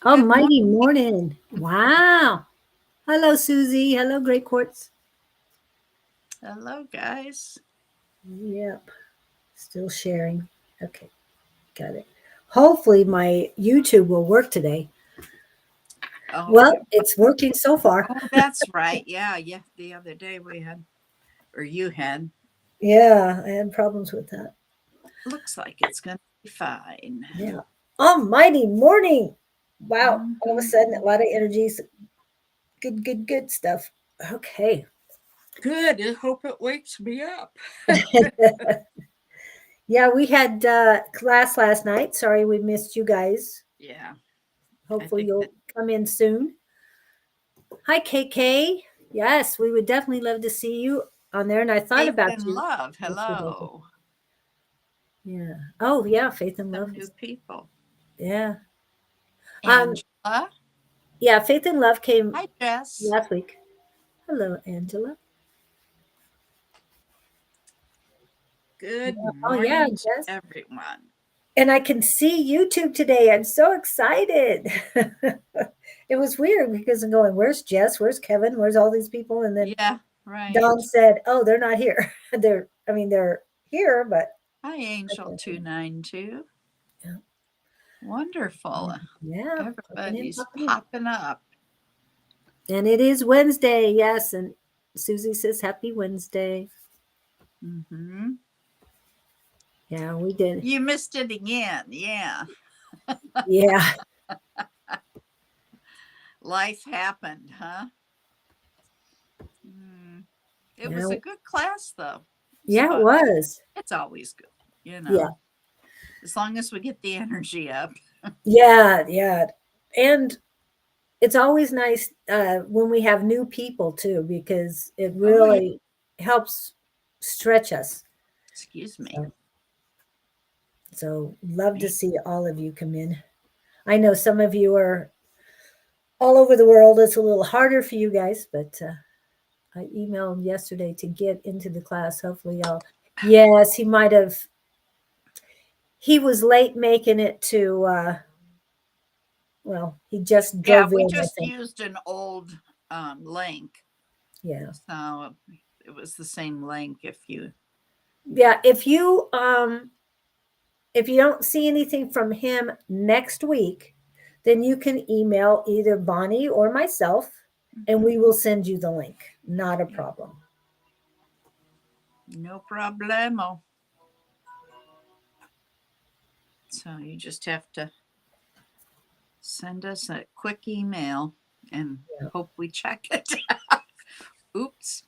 Good Almighty morning. Wow. Hello, Susie. Hello, Great Quartz. Hello, guys. Yep. Still sharing. Okay. Got it. Hopefully, my YouTube will work today. Oh, Well, it's working so far. oh, that's right. Yeah, yeah. The other day we had, or you had. Yeah, I had problems with that. Looks like it's gonna be fine. Yeah. Almighty morning. Wow. All of a Mhm. sudden, a lot of energies. Good, good, good stuff. Okay. Good. I hope it wakes me up. Yeah, we had class last night. Sorry we missed you guys. Yeah, I Hopefully, think that you'll come in soon. Hi, KK. Yes, we would definitely love to see you on there. And I thought faith about and you love. yesterday. Hello. Yeah. Oh, yeah. Faith and Some Love. new people. Yeah. Um. Angela. Yeah. Faith and Love came Hi, Jess. last week. Hello, Angela. Good Oh, yeah, morning to Jess. everyone. And I can see YouTube today. I'm so excited. It was weird because I'm going, where's Jess? Where's Kevin? Where's all these people? And then Yeah, Don right. said, oh, they're not here. They're here, but Hi, Angel okay. 292. Yeah. Wonderful. Yeah, popping in, Everybody's popping in. popping up. And it is Wednesday, yes. And Susie says happy Wednesday. Hmm. Yeah, we did. You missed it again. Yeah. Yeah, Life happened, huh? Mm. It yeah, was a good class, though. yeah, it So was. it's always good, you Yeah, know, as long as we get the energy up. yeah, yeah. And it's always nice when we have new people too, because it Oh, yeah. really helps stretch us. Excuse me. So, so love to Me. see all of you come in. I know some of you are all over the world. It's a little harder for you guys, but I emailed yesterday to get into the class. Hopefully, y'all. Yes, he might have. He was late making it to. Well, he just Yeah, drove we in. I just think. used an old link. Yeah, So it was the same link if you. yeah. If you don't see anything from him next week, then you can email either Bonnie or myself, and Mhm. we will send you the link. Not a Yeah, problem. no problemo. So you just have to send us a quick email and Yeah. hope we check it. Oops.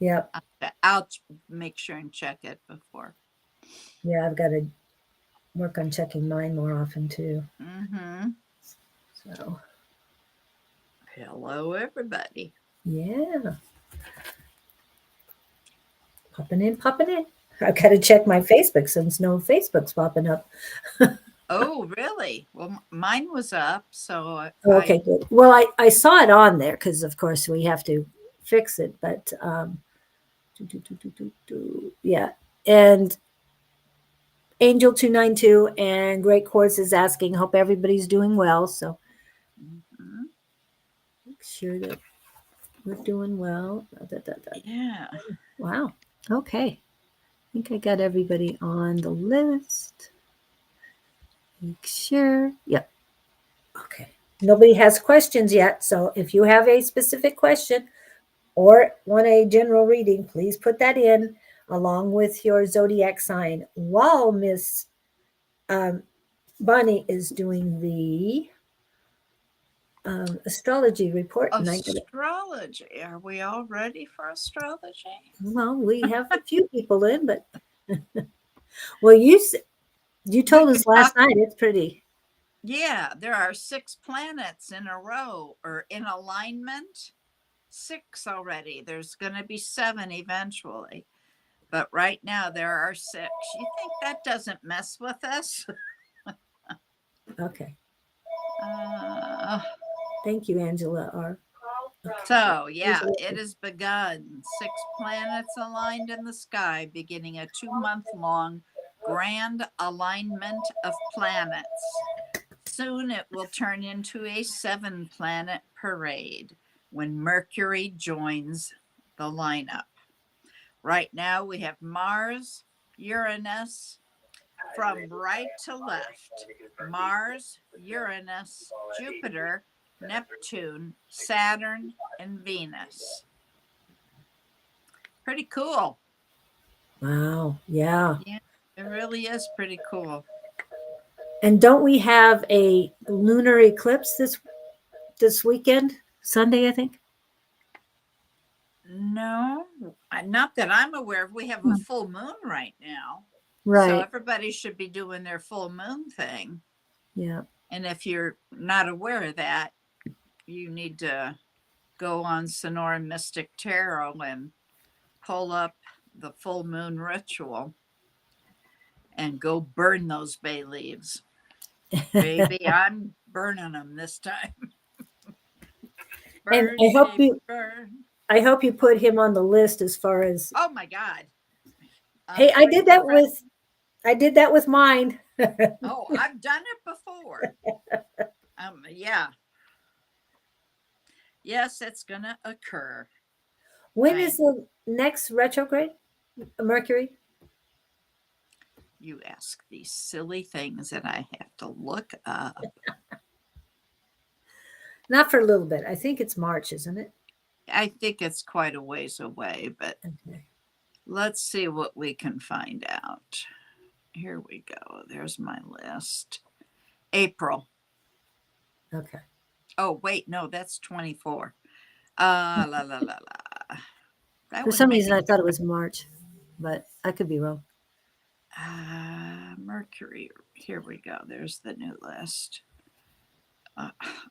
Yep. I'll make sure and check it before. Yeah, I've got to work on checking mine more often too. Mm-hmm. So, Hello, everybody. yeah, popping in, popping in. I've got to check my Facebook since no Facebook's popping up. Oh, really? Well, mine was up, so Okay, good. Well, I saw it on there because, of course, we have to fix it. But yeah, and Angel 292 and Great Course is asking. Hope everybody's doing well. So Mhm. make sure that we're doing well. Da, da, da. Yeah. Wow. Okay. I think I got everybody on the list. Make sure. Yep. Okay. Nobody has questions yet. So if you have a specific question or want a general reading, please put that in along with your zodiac sign while Miss um, Bonnie is doing the astrology report. And I got it. Astrology. Are we all ready for astrology? Well, we have a few people in, but well, you We told could us last talk. night it's pretty. Yeah, there are six planets in a row or in alignment. Six already. There's going to be seven eventually. But right now there are six. You think that doesn't mess with us? Okay. Uh, Thank you, Angela R. Okay. so, yeah, it has begun. Six planets aligned in the sky, beginning a 2 month long grand alignment of planets. Soon it will turn into a 7-planet parade when Mercury joins the lineup. Right now we have Mars, Uranus, from right to left: Mars, Uranus, Jupiter, Neptune, Saturn, and Venus. Pretty cool. Wow. Yeah. Yeah, it really is pretty cool. And don't we have a lunar eclipse this weekend? Sunday, I think. No, not that I'm aware of. We have a full moon right now. So Right. everybody should be doing their full moon thing. Yeah. And if you're not aware of that, you need to go on Sonora Mystic Tarot and pull up the full moon ritual and go burn those bay leaves. Baby, I'm burning them this time. And Burn, baby, burn. I hope you put him on the list as far as. Oh my God. Hey, Unfriend. I did that with mine. Oh, I've done it before. Yeah. Yes, it's gonna occur. When is the next retrograde? Mercury? You ask these silly things that I have to look up. Not for a little bit. I think it's March, isn't it? I think it's quite a ways away, but Okay. let's see what we can find out. Here we go. There's my list. April. Okay. Oh, wait, no, that's 24. La la la la. That For would some make reason, it. I thought it was March, but I could be wrong. Mercury. Here we go. There's the new list.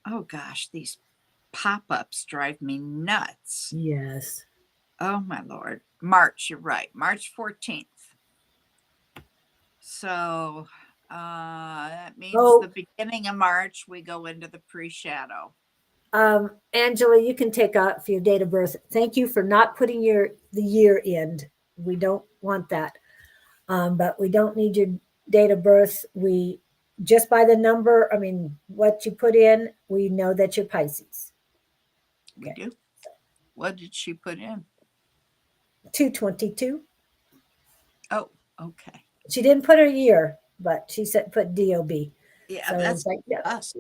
Oh gosh, these pop-ups drive me nuts. Yes. Oh my Lord. March, you're right. March 14th. So that means the beginning of March, we go into the pre-shadow. Angela, you can take off your date of birth. Thank you for not putting the year in. We don't want that. But we don't need your date of birth. We just by the number, I mean, what you put in, we know that you're Pisces. We do. What did she put in? 222. Oh, okay. She didn't put her year, but she said put DOB. Yeah, So that's like, yeah. us.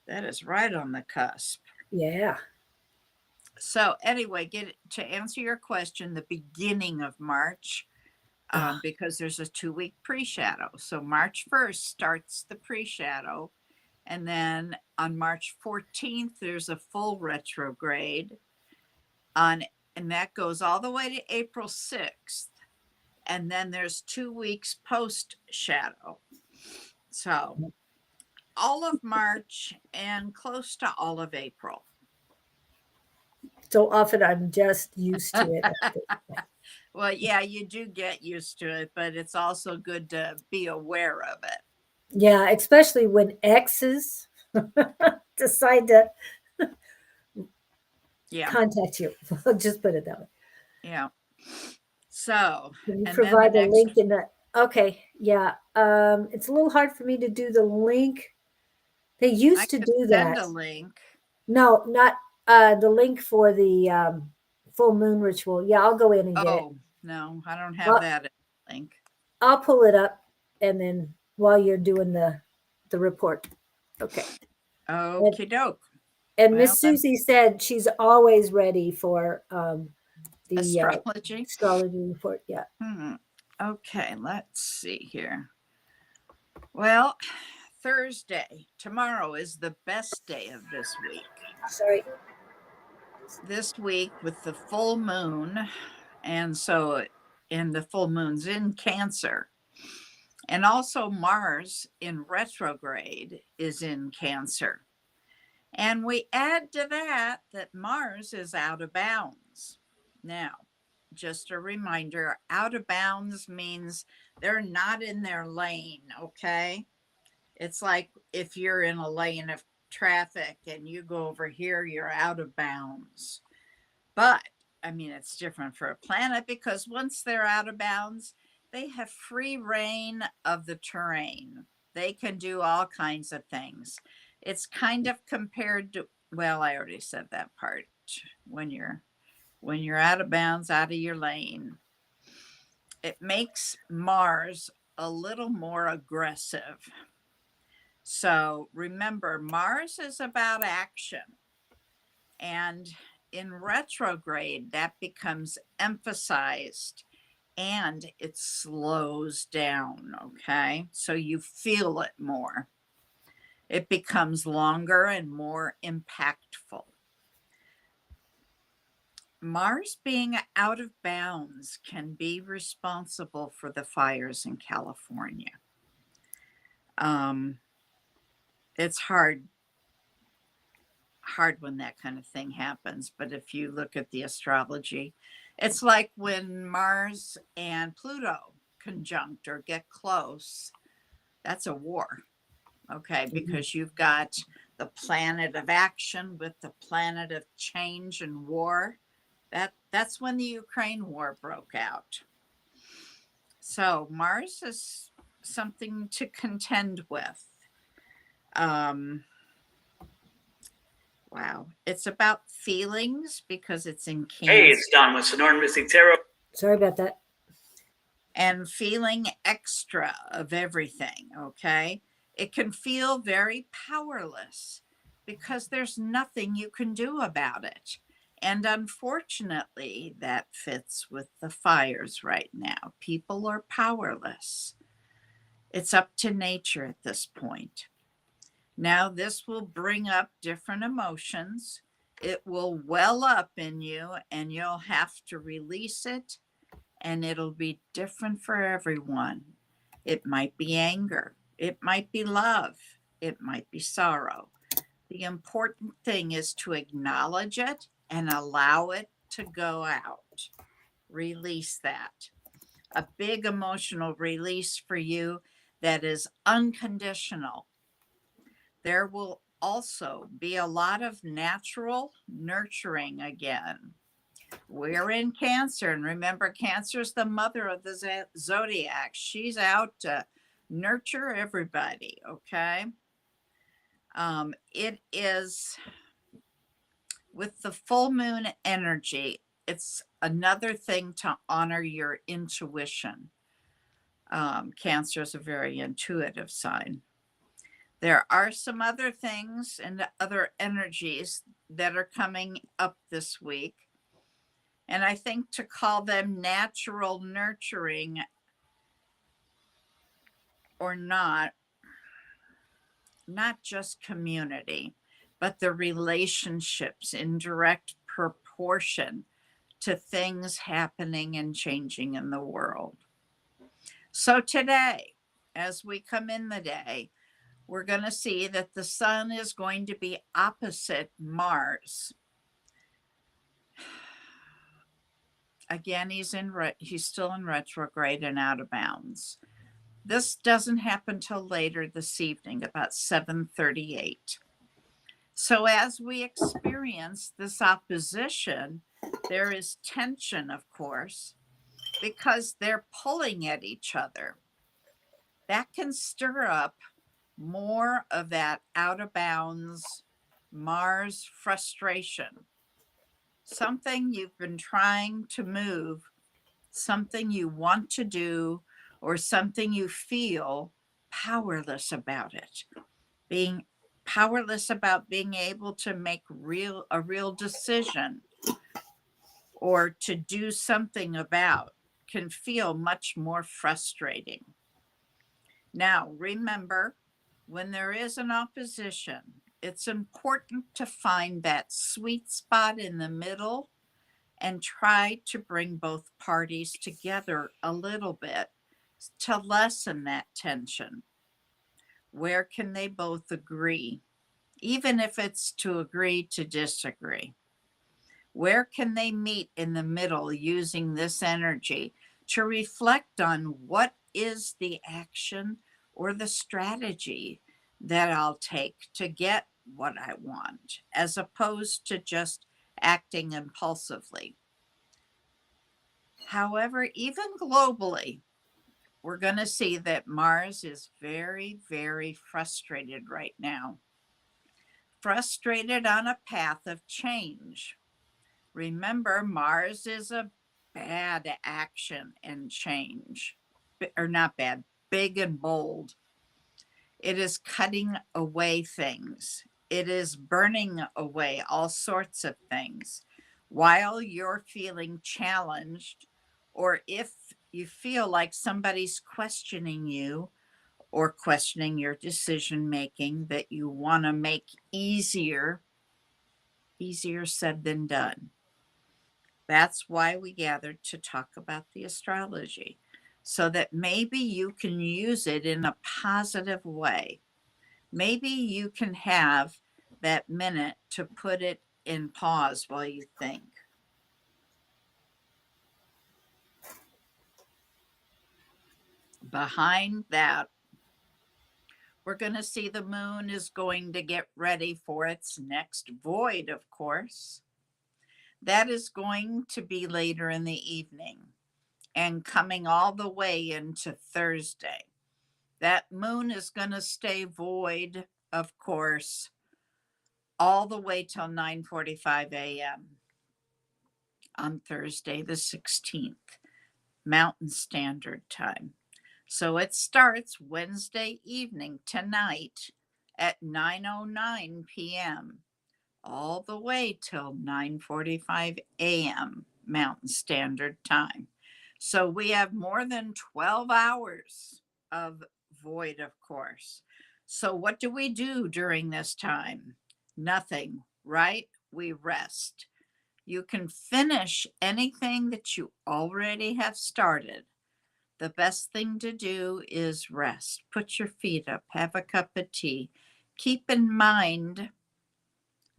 That is right on the cusp. Yeah. So anyway, to answer your question, the beginning of March, because there's a 2-week pre-shadow. So March 1st starts the pre-shadow. And then on March 14th, there's a full retrograde. And that goes all the way to April 6th. And then there's 2 weeks post-shadow. So all of March and close to all of April. So often I'm just used to it. Well, yeah, you do get used to it, but it's also good to be aware of it. Yeah, especially when exes decide to contact you. I'll just put it that way. Yeah. So can you provide the link in that? Okay. Yeah. It's a little hard for me to do the link. They used to do that. Send a link. No, not the link for the full moon ritual. Yeah, I'll go in and get it. Oh, no, I don't have that link. I'll pull it up and then while you're doing the report. Okay. Okie doke. And Miss Susie said she's always ready for the astrology report. Yeah. Okay, let's see here. Well, Thursday, tomorrow is the best day of this week. Sorry. This week with the full moon, and the full moon's in Cancer. And also Mars in retrograde is in Cancer. And we add to that Mars is out of bounds. Now, just a reminder, out of bounds means they're not in their lane, okay? It's like if you're in a lane of traffic and you go over here, you're out of bounds. But, I mean, it's different for a planet because once they're out of bounds, they have free reign of the terrain. They can do all kinds of things. It's kind of compared to, well, I already said that part. When you're out of bounds, out of your lane, it makes Mars a little more aggressive. So remember, Mars is about action. And in retrograde, that becomes emphasized and it slows down. Okay. So you feel it more. It becomes longer and more impactful. Mars being out of bounds can be responsible for the fires in California. It's hard when that kind of thing happens, but if you look at the astrology, it's like when Mars and Pluto conjunct or get close, that's a war. Okay, because you've got the planet of action with the planet of change and war. That's when the Ukraine war broke out. So Mars is something to contend with. Wow. It's about feelings because it's in Cancer. Hey, it's Don with Sonoran Mystic Tarot. Sorry about that. And feeling extra of everything, okay? It can feel very powerless because there's nothing you can do about it. And unfortunately, that fits with the fires right now. People are powerless. It's up to nature at this point. Now, this will bring up different emotions. It will well up in you, and you'll have to release it, and it'll be different for everyone. It might be anger, it might be love, it might be sorrow. The important thing is to acknowledge it and allow it to go out. Release that. A big emotional release for you that is unconditional. There will also be a lot of natural nurturing again. We're in Cancer, and remember, Cancer is the mother of the zodiac. She's out to nurture everybody, okay? It is with the full moon energy, it's another thing to honor your intuition. Cancer is a very intuitive sign. There are some other things and other energies that are coming up this week. And I think to call them natural nurturing or not just community, but the relationships in direct proportion to things happening and changing in the world. So today, as we come in the day, we're going to see that the sun is going to be opposite Mars. Again, he's still in retrograde and out of bounds. This doesn't happen till later this evening, about 7:38. So as we experience this opposition, there is tension, of course, because they're pulling at each other. That can stir up more of that out of bounds Mars frustration. Something you've been trying to move, something you want to do, or something you feel powerless about it. Being powerless about being able to make a real decision or to do something about can feel much more frustrating. Now, remember, when there is an opposition, it's important to find that sweet spot in the middle and try to bring both parties together a little bit to lessen that tension. Where can they both agree, even if it's to agree to disagree? Where can they meet in the middle using this energy to reflect on what is the action or the strategy that I'll take to get what I want, as opposed to just acting impulsively? However, even globally, we're going to see that Mars is very, very frustrated right now. Frustrated on a path of change. Remember, Mars is a bad action and change, or not bad, big and bold. It is cutting away things. It is burning away all sorts of things while you're feeling challenged, or if you feel like somebody's questioning you or questioning your decision making that you want to make easier said than done. That's why we gathered to talk about the astrology, so that maybe you can use it in a positive way. Maybe you can have that minute to put it in pause while you think. Behind that, we're going to see the moon is going to get ready for its next void, of course. That is going to be later in the evening and coming all the way into Thursday. That moon is going to stay void, of course, all the way till 9:45 a.m. on Thursday, the 16th, Mountain Standard Time. So it starts Wednesday evening tonight at 9:09 p.m. all the way till 9:45 a.m. Mountain Standard Time. So we have more than 12 hours of void, of course. So what do we do during this time? Nothing, right? We rest. You can finish anything that you already have started. The best thing to do is rest. Put your feet up, have a cup of tea. Keep in mind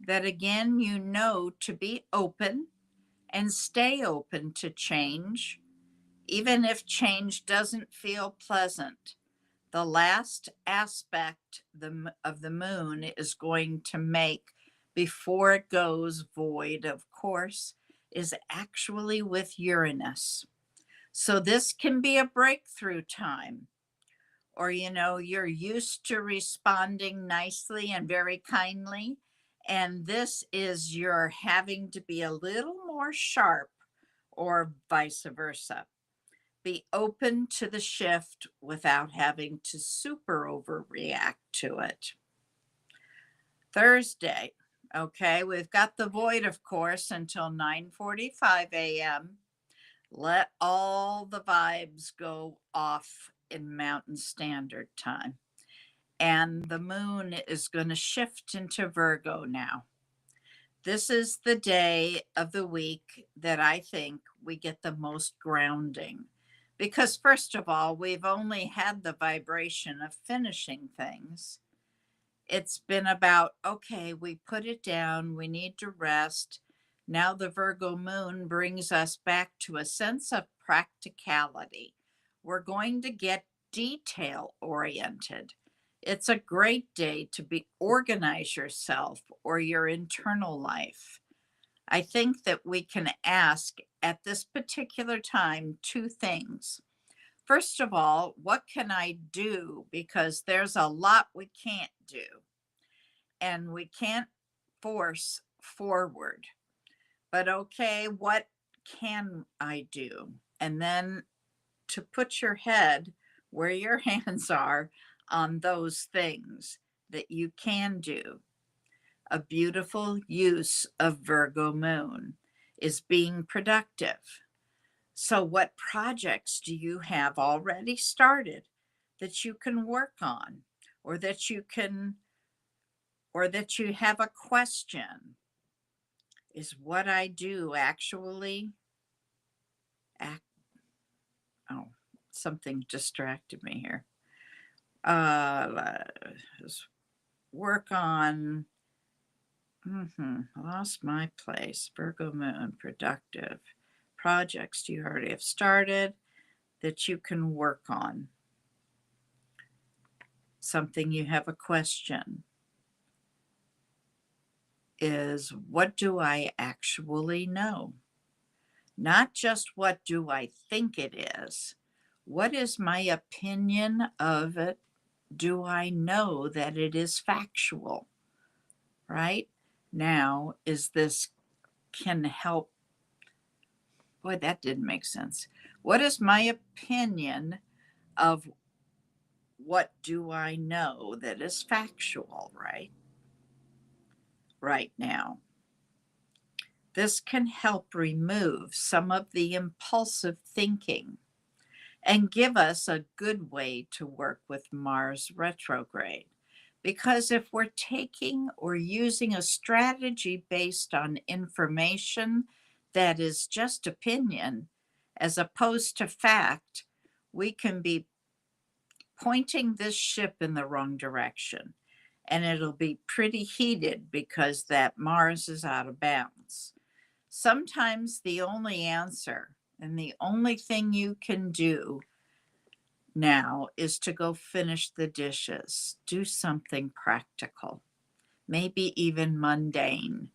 that, again, you know to be open and stay open to change, even if change doesn't feel pleasant. The last aspect of the moon is going to make before it goes void, of course, is actually with Uranus. So this can be a breakthrough time. Or, you're used to responding nicely and very kindly. And this is you're having to be a little more sharp, or vice versa. Be open to the shift without having to super overreact to it. Thursday, okay, we've got the void, of course, until 9:45 a.m. Let all the vibes go off in Mountain Standard Time. And the moon is going to shift into Virgo now. This is the day of the week that I think we get the most grounding. Because, first of all, we've only had the vibration of finishing things. It's been about, okay, we put it down, we need to rest. Now the Virgo moon brings us back to a sense of practicality. We're going to get detail oriented. It's a great day to organize yourself or your internal life. I think that we can ask at this particular time two things. First of all, what can I do? Because there's a lot we can't do, and we can't force forward. But okay, what can I do? And then to put your head where your hands are on those things that you can do. A beautiful use of Virgo moon is being productive. So what projects do you have already started that you can work on, or that you have a question? Is what I do actually oh, something distracted me here. Let's work on lost my place. Virgo moon, productive projects you already have started that you can work on. Something you have a question is, what do I actually know? Not just what do I think it is, What is my opinion of it? Do I know that it is factual? Right? Now, is this can help? Boy, that didn't make sense. What is my opinion of what do I know that is factual, right? Right now. This can help remove some of the impulsive thinking and give us a good way to work with Mars retrograde. Because if we're taking or using a strategy based on information that is just opinion, as opposed to fact, we can be pointing this ship in the wrong direction. And it'll be pretty heated because that Mars is out of bounds. Sometimes the only answer and the only thing you can do now is to go finish the dishes, do something practical, maybe even mundane.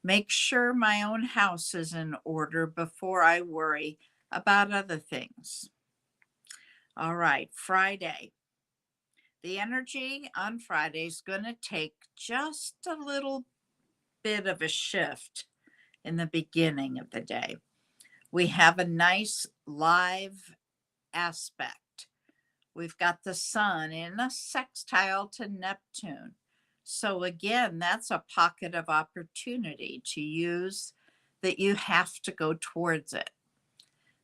Make sure my own house is in order before I worry about other things. All right, Friday. The energy on Friday is going to take just a little bit of a shift in the beginning of the day. We have a nice live aspect. We've got the sun in a sextile to Neptune. So, again, that's a pocket of opportunity to use that you have to go towards it.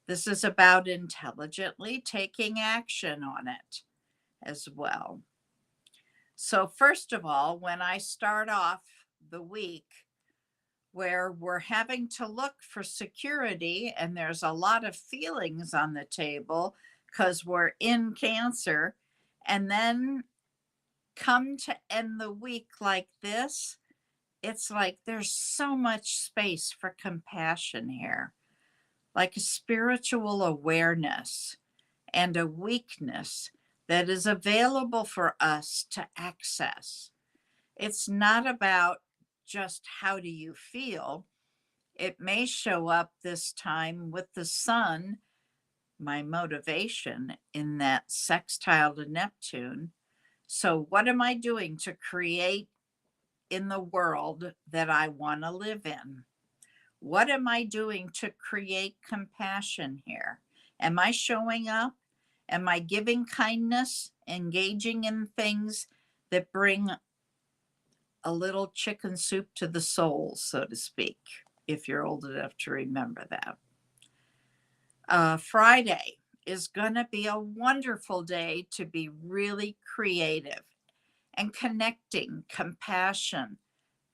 This is about intelligently taking action on it as well. So, first of all, when I start off the week where we're having to look for security and there's a lot of feelings on the table because we're in Cancer, and then come to end the week like this, it's like there's so much space for compassion here, like a spiritual awareness and a weakness that is available for us to access. It's not about just how do you feel. It may show up this time with the sun, my motivation in that sextile to Neptune. So, what am I doing to create in the world that I want to live in? What am I doing to create compassion here? Am I showing up? Am I giving kindness, engaging in things that bring a little chicken soup to the soul, so to speak, if you're old enough to remember that? Friday is going to be a wonderful day to be really creative and connecting compassion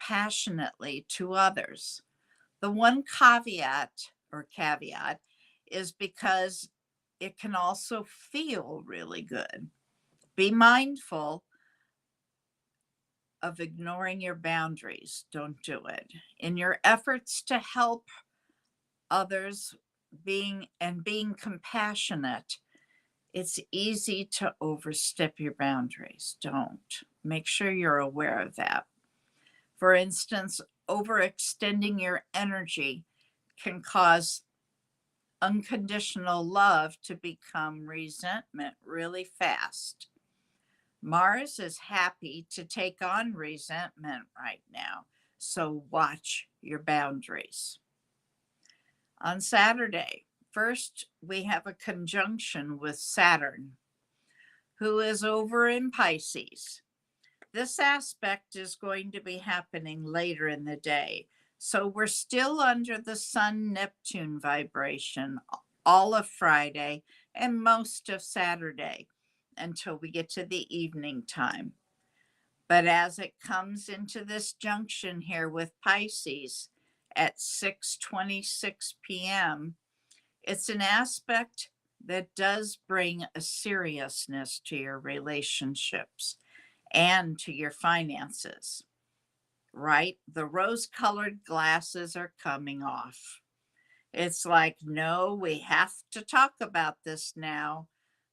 passionately to others. The one caveat is because it can also feel really good. Be mindful of ignoring your boundaries. Don't do it. In your efforts to help others being compassionate, it's easy to overstep your boundaries. Don't. Make sure you're aware of that. For instance, overextending your energy can cause unconditional love to become resentment really fast. Mars is happy to take on resentment right now, so watch your boundaries. On Saturday, first, we have a conjunction with Saturn, who is over in Pisces. This aspect is going to be happening later in the day. So we're still under the Sun Neptune vibration all of Friday and most of Saturday until we get to the evening time. But as it comes into this junction here with Pisces at 6:26 p.m., it's an aspect that does bring a seriousness to your relationships and to your finances, right? The rose colored glasses are coming off. It's like, no, we have to talk about this now.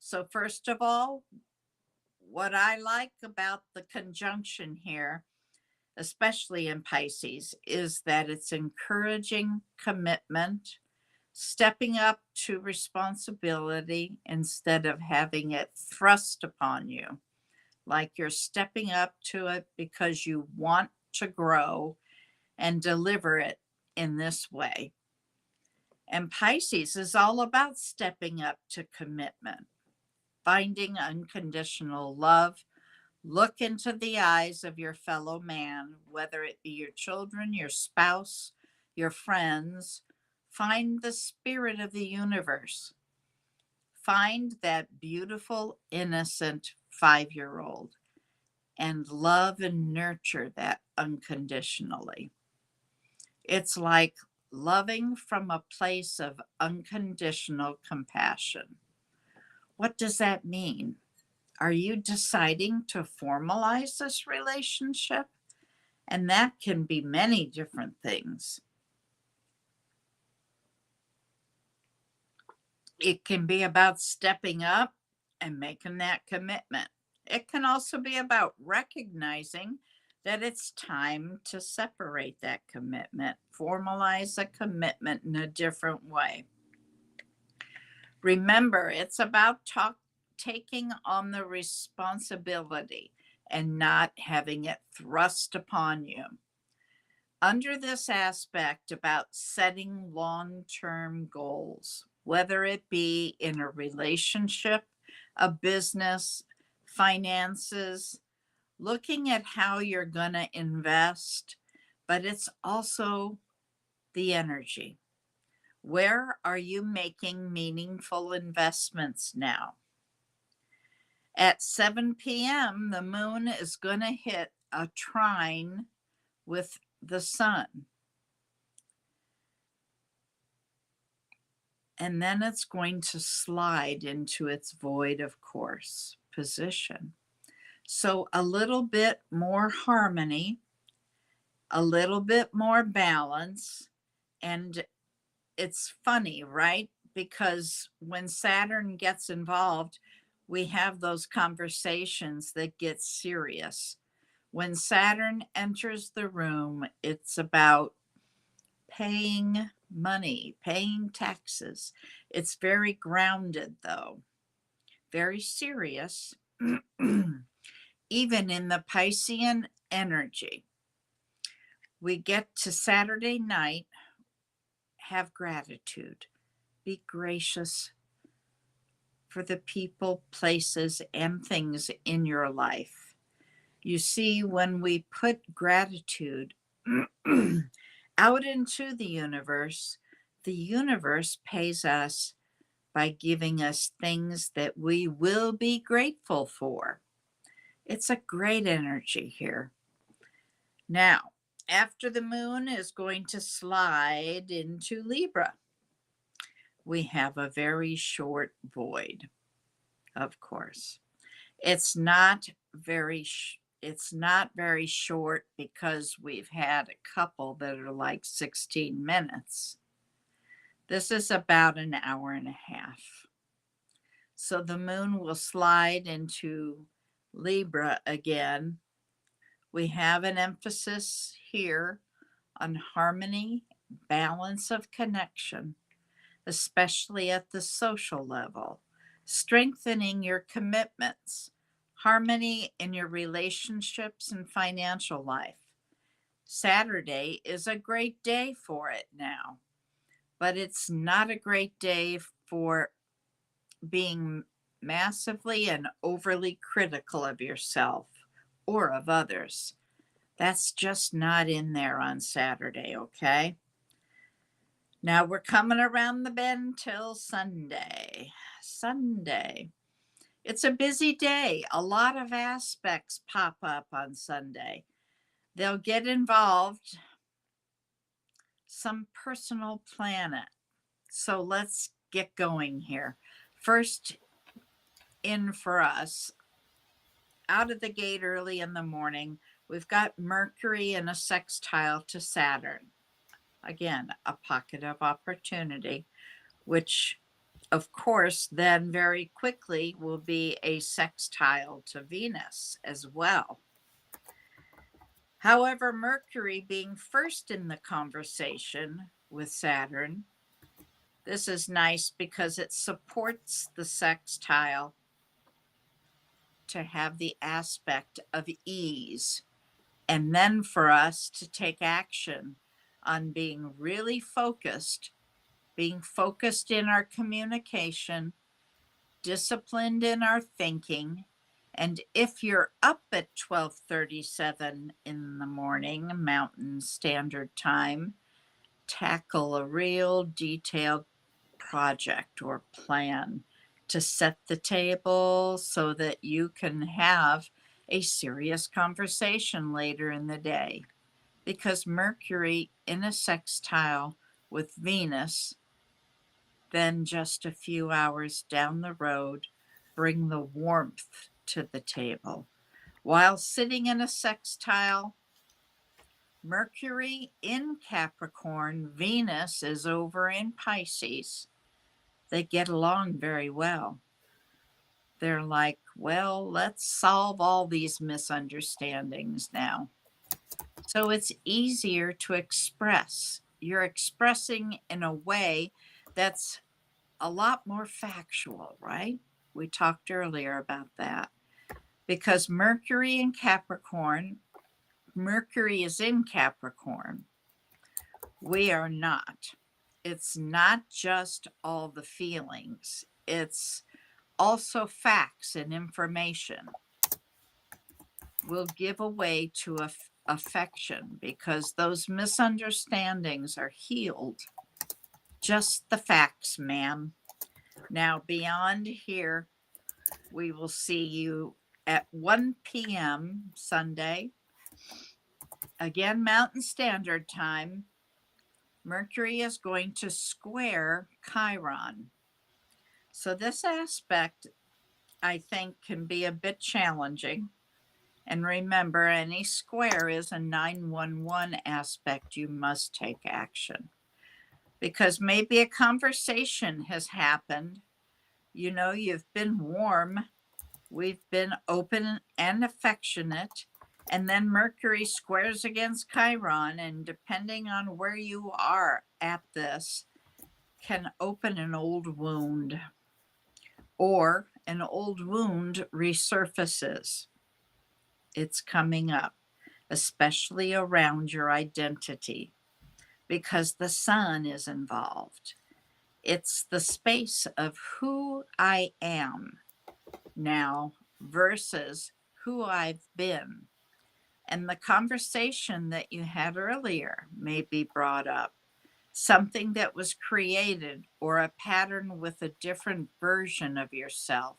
So, first of all, what I like about the conjunction here, especially in Pisces, is that it's encouraging commitment, stepping up to responsibility instead of having it thrust upon you, like you're stepping up to it because you want to grow and deliver it in this way. And Pisces is all about stepping up to commitment, finding unconditional love. Look into the eyes of your fellow man, whether it be your children, your spouse, your friends. Find the spirit of the universe. Find that beautiful, innocent 5-year-old and love and nurture that unconditionally. It's like loving from a place of unconditional compassion. What does that mean? Are you deciding to formalize this relationship? And that can be many different things. It can be about stepping up and making that commitment. It can also be about recognizing that it's time to separate that commitment, formalize a commitment in a different way. Remember, it's about taking on the responsibility and not having it thrust upon you. Under this aspect about setting long-term goals, whether it be in a relationship, a business, finances, looking at how you're going to invest, but it's also the energy. Where are you making meaningful investments now? At 7 p.m., the moon is going to hit a trine with the sun. And then it's going to slide into its void of course position. So a little bit more harmony, a little bit more balance. And it's funny, right? Because when Saturn gets involved, we have those conversations that get serious. When Saturn enters the room, it's about paying money, paying taxes. It's very grounded, though, very serious, even in the Piscean energy. We get to Saturday night, have gratitude, be gracious for the people, places, and things in your life. You see, when we put gratitude out into the universe pays us by giving us things that we will be grateful for. It's a great energy here. Now, after the moon is going to slide into Libra, we have a very short void, of course. It's not very short because we've had a couple that are like 16 minutes. This is about an hour and a half. So the moon will slide into Libra again. We have an emphasis here on harmony, balance of connection, especially at the social level, strengthening your commitments, harmony in your relationships and financial life. Saturday is a great day for it now, but it's not a great day for being massively and overly critical of yourself or of others. That's just not in there on Saturday, okay? Now we're coming around the bend till Sunday. Sunday. It's a busy day. A lot of aspects pop up on Sunday. They'll get involved some personal planet. So let's get going here. First in for us, out of the gate early in the morning, we've got Mercury in a sextile to Saturn. Again, a pocket of opportunity, which of course then very quickly will be a sextile to Venus as well. However, Mercury being first in the conversation with Saturn This is nice because it supports the sextile to have the aspect of ease. And then for us to take action on being really focused, being focused in our communication, disciplined in our thinking. And if you're up at 12:37 in the morning, Mountain Standard Time, tackle a real detailed project or plan to set the table so that you can have a serious conversation later in the day. Because Mercury in a sextile with Venus, then just a few hours down the road, bring the warmth to the table. While sitting in a sextile, Mercury in Capricorn, Venus is over in Pisces. They get along very well. They're like, well, let's solve all these misunderstandings now. So it's easier to express. You're expressing in a way that's a lot more factual, right? We talked earlier about that. Because Mercury in Capricorn, Mercury is in Capricorn. We are not. It's not just all the feelings, it's also facts and information. Will give away to affection because those misunderstandings are healed. Just the facts, ma'am. Now, beyond here, we will see you at 1 p.m. Sunday. Again, Mountain Standard Time. Mercury is going to square Chiron. So this aspect, I think, can be a bit challenging. And remember, any square is a 911 aspect. You must take action. Because maybe a conversation has happened. You know, you've been warm. We've been open and affectionate. And then Mercury squares against Chiron. And depending on where you are at this, can open an old wound. Or an old wound resurfaces. It's coming up, especially around your identity, because the sun is involved. It's the space of who I am now versus who I've been. And the conversation that you had earlier may be brought up. Something that was created or a pattern with a different version of yourself.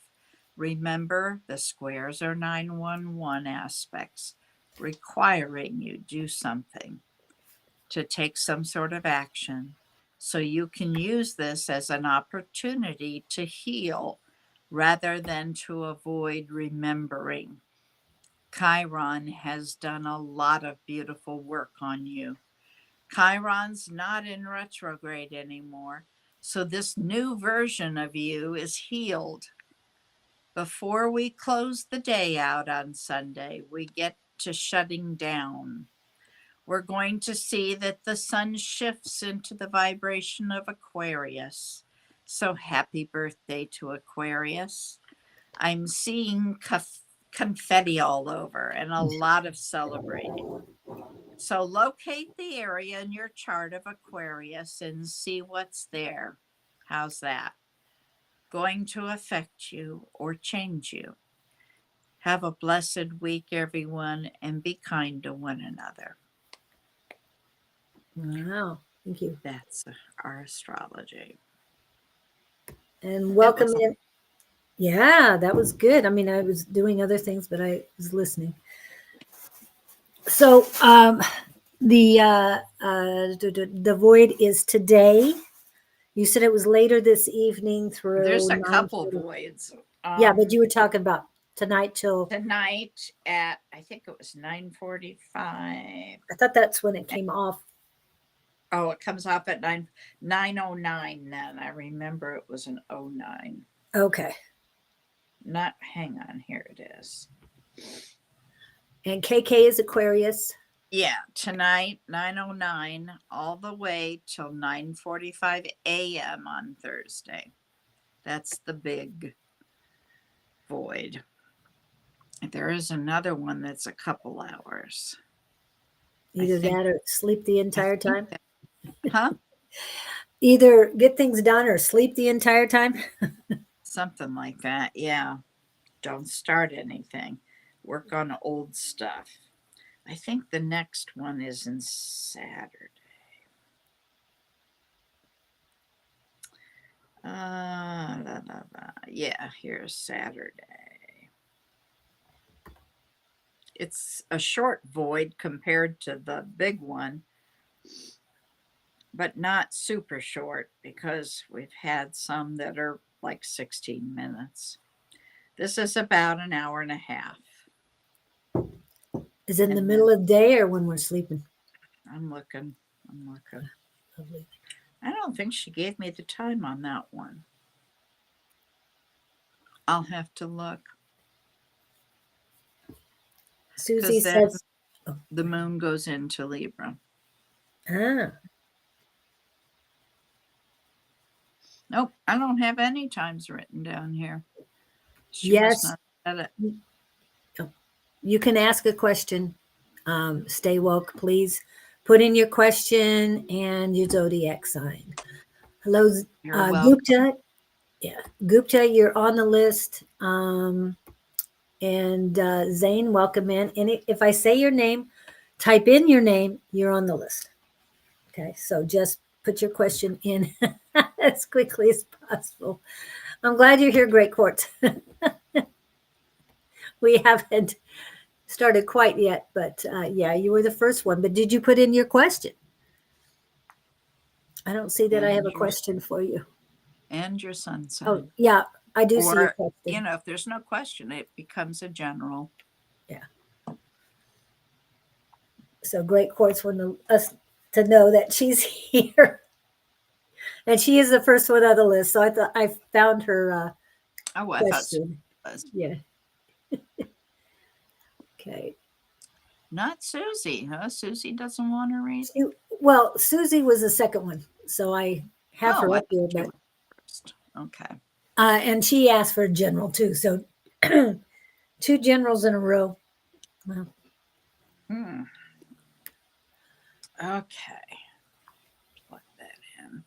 Remember, the squares are 911 aspects requiring you do something to take some sort of action. So you can use this as an opportunity to heal rather than to avoid remembering. Chiron has done a lot of beautiful work on you. Chiron's not in retrograde anymore. So this new version of you is healed. Before we close the day out on Sunday, we get to shutting down. We're going to see that the sun shifts into the vibration of Aquarius. So happy birthday to Aquarius. I'm seeing confetti all over and a lot of celebrating. So locate the area in your chart of Aquarius and see what's there. How's that? Going to affect you or change you. Have a blessed week, everyone, and be kind to one another. Wow. Thank you. That's our astrology. And welcome in. Yeah, that was good. I mean, I was doing other things, but I was listening. So the void is today. You said it was later this evening through. There's a couple voids. Yeah, but you were talking about tonight till tonight at I think it was 9:45. I thought that's when it came off. Oh, it comes off at 9:09 then. I remember it was an 09. Okay. Not hang on, here it is. And KK is Aquarius. Yeah, tonight, 9:09, all the way till 9:45 a.m. on Thursday. That's the big void. There is another one that's a couple hours. Either think- that or sleep the entire time. Huh? Either get things done or sleep the entire time. Something like that. Yeah. Don't start anything. Work on old stuff. I think the next one is in Saturday. Yeah, here's Saturday. It's a short void compared to the big one, but not super short because we've had some that are like 16 minutes. This is about an hour and a half. Is it in the And middle of the day or when we're sleeping? I'm looking. Lovely. I don't think she gave me the time on that one. I'll have to look. Susie then says, the moon goes into Libra. ah, Nope, I don't have any times written down here. She must yes, not have said it. you can ask a question. Stay woke, please. Put in your question and your zodiac sign. Hello, You're welcome. Gupta. Yeah, Gupta, you're on the list. And Zane, welcome in. And if I say your name, type in your name, you're on the list. Okay, so just put your question in as quickly as possible. I'm glad you're here, Great Court. We haven't started quite yet, but yeah, you were the first one. But did you put in your question? I don't see that I have a question for you. And your sun sign. Oh, yeah, I do see your Or, question. if there's no question, it becomes a general. Yeah. So Great Courts want us to know that she's here. And she is the first one on the list. So I thought I found her Oh, I thought question. was. Yeah. Okay. Not Susie, huh? Susie doesn't want to read. Well, Susie was the second one. So I have her I up here, thought you but were first. Okay. and she asked for a general too. So two generals in a row. Well, Okay. Plug that in.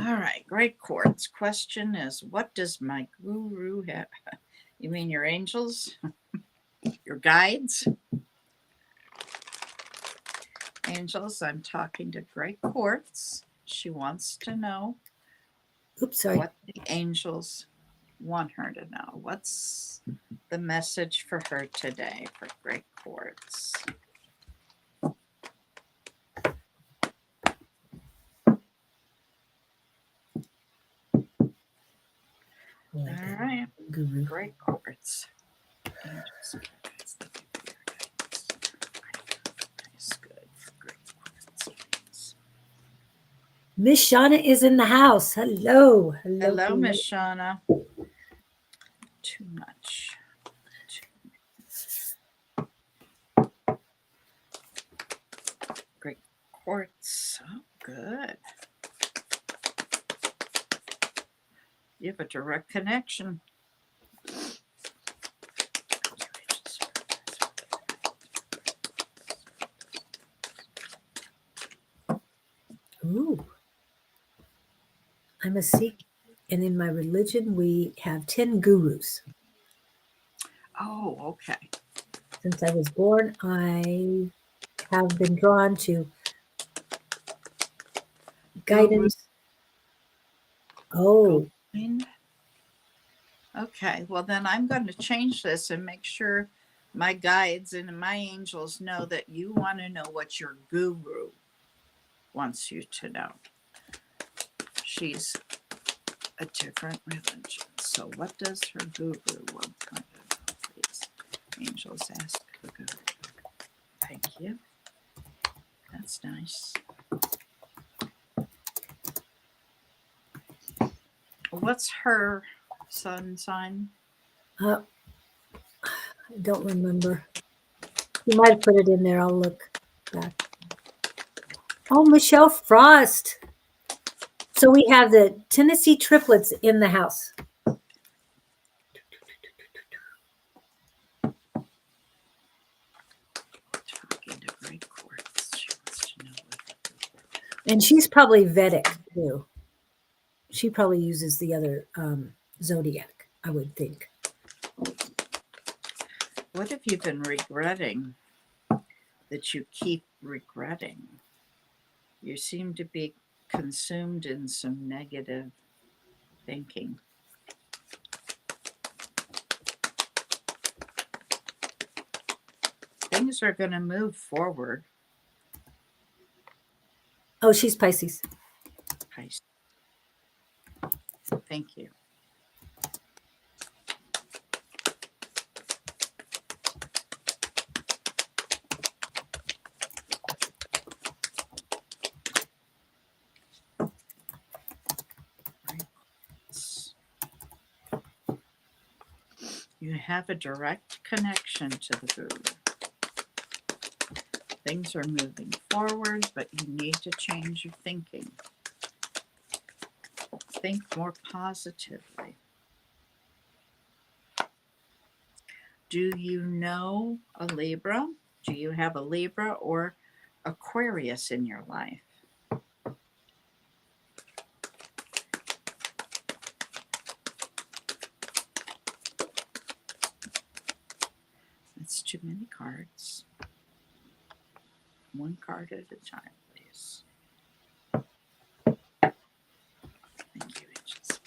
All right. Great Courts. Question is, what does my guru have? You mean your angels? Your guides? Angels, I'm talking to Great Courts. She wants to know oops, sorry. what the angels want her to know. What's the message for her today for Great Courts? All right. Guru. Great Courts. Angels, guides, the figure guidance. Nice, good. Great Courts. Miss Shauna is in the house. Hello. Hello, Miss Shauna. Too much. Great Courts. Oh, good. You have a direct connection. Ooh. I'm a Sikh, and in my religion, we have 10 gurus. Oh, okay. Since I was born, I have been drawn to guidance. Oh, okay. Well, then I'm going to change this and make sure my guides and my angels know that you want to know what your guru wants you to know. She's a different religion. So what does her guru want her to know, please? Angels ask the guru. Thank you. That's nice. What's her sun sign? I don't remember. You might have put it in there. I'll look back. Oh, Michelle Frost. So we have the Tennessee triplets in the house. Talking to Great Quartz. She wants to know what. And she's probably Vedic too. She probably uses the other zodiac, I would think. What have you been regretting that you keep regretting? You seem to be consumed in some negative thinking. Things are going to move forward. Oh, she's Pisces. Pisces. Thank you. You have a direct connection to the guru. Things are moving forward, but you need to change your thinking. Think more positively. Do you know a Libra? Do you have a Libra or Aquarius in your life? That's too many cards. One card at a time, please. Thank you, Agents.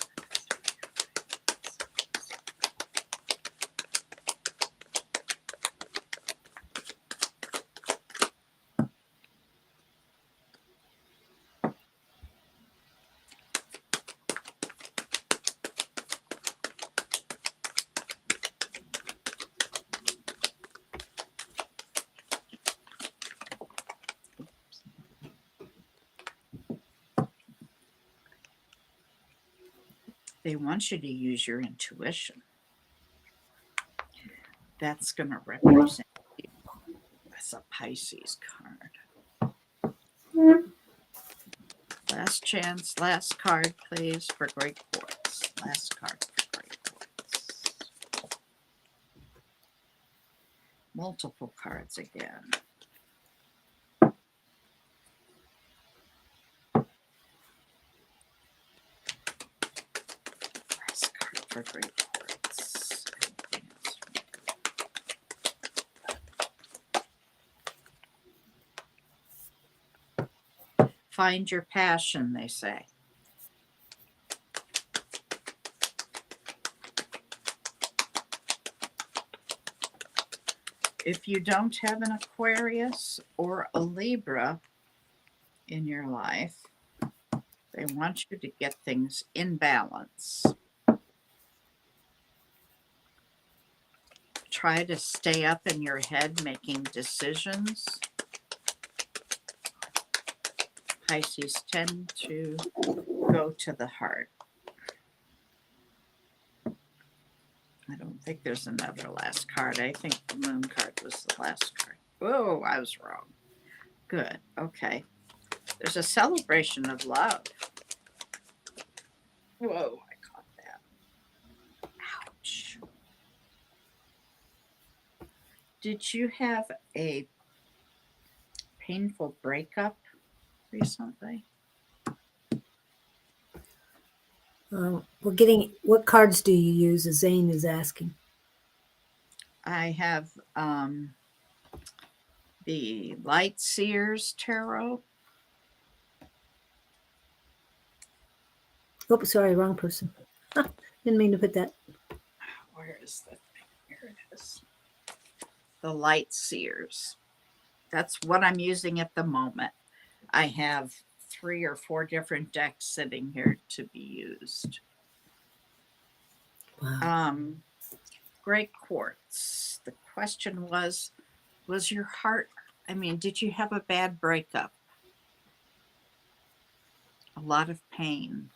They want you to use your intuition. That's going to represent you. That's a Pisces card. Last chance, last card, please, for Great Quartz. Last card for Great Quartz. Multiple cards again. Last card for Great Quartz. Find your passion, they say. If you don't have an Aquarius or a Libra in your life, they want you to get things in balance. Try to stay up in your head making decisions. Pisces tend to go to the heart. I don't think there's another last card. I think the moon card was the last card. Oh, I was wrong. Good. Okay. There's a celebration of love. Whoa, I caught that. Ouch. Did you have a painful breakup recently? We're getting, what cards do you use? Zane is asking. I have the Light Seers Tarot. Oh, sorry, wrong person. Didn't mean to put that. Where is the thing? Here it is. The Light Seers. That's what I'm using at the moment. I have 3 or 4 different decks sitting here to be used. Wow. Great Quartz. The question was your heart, did you have a bad breakup? A lot of pain.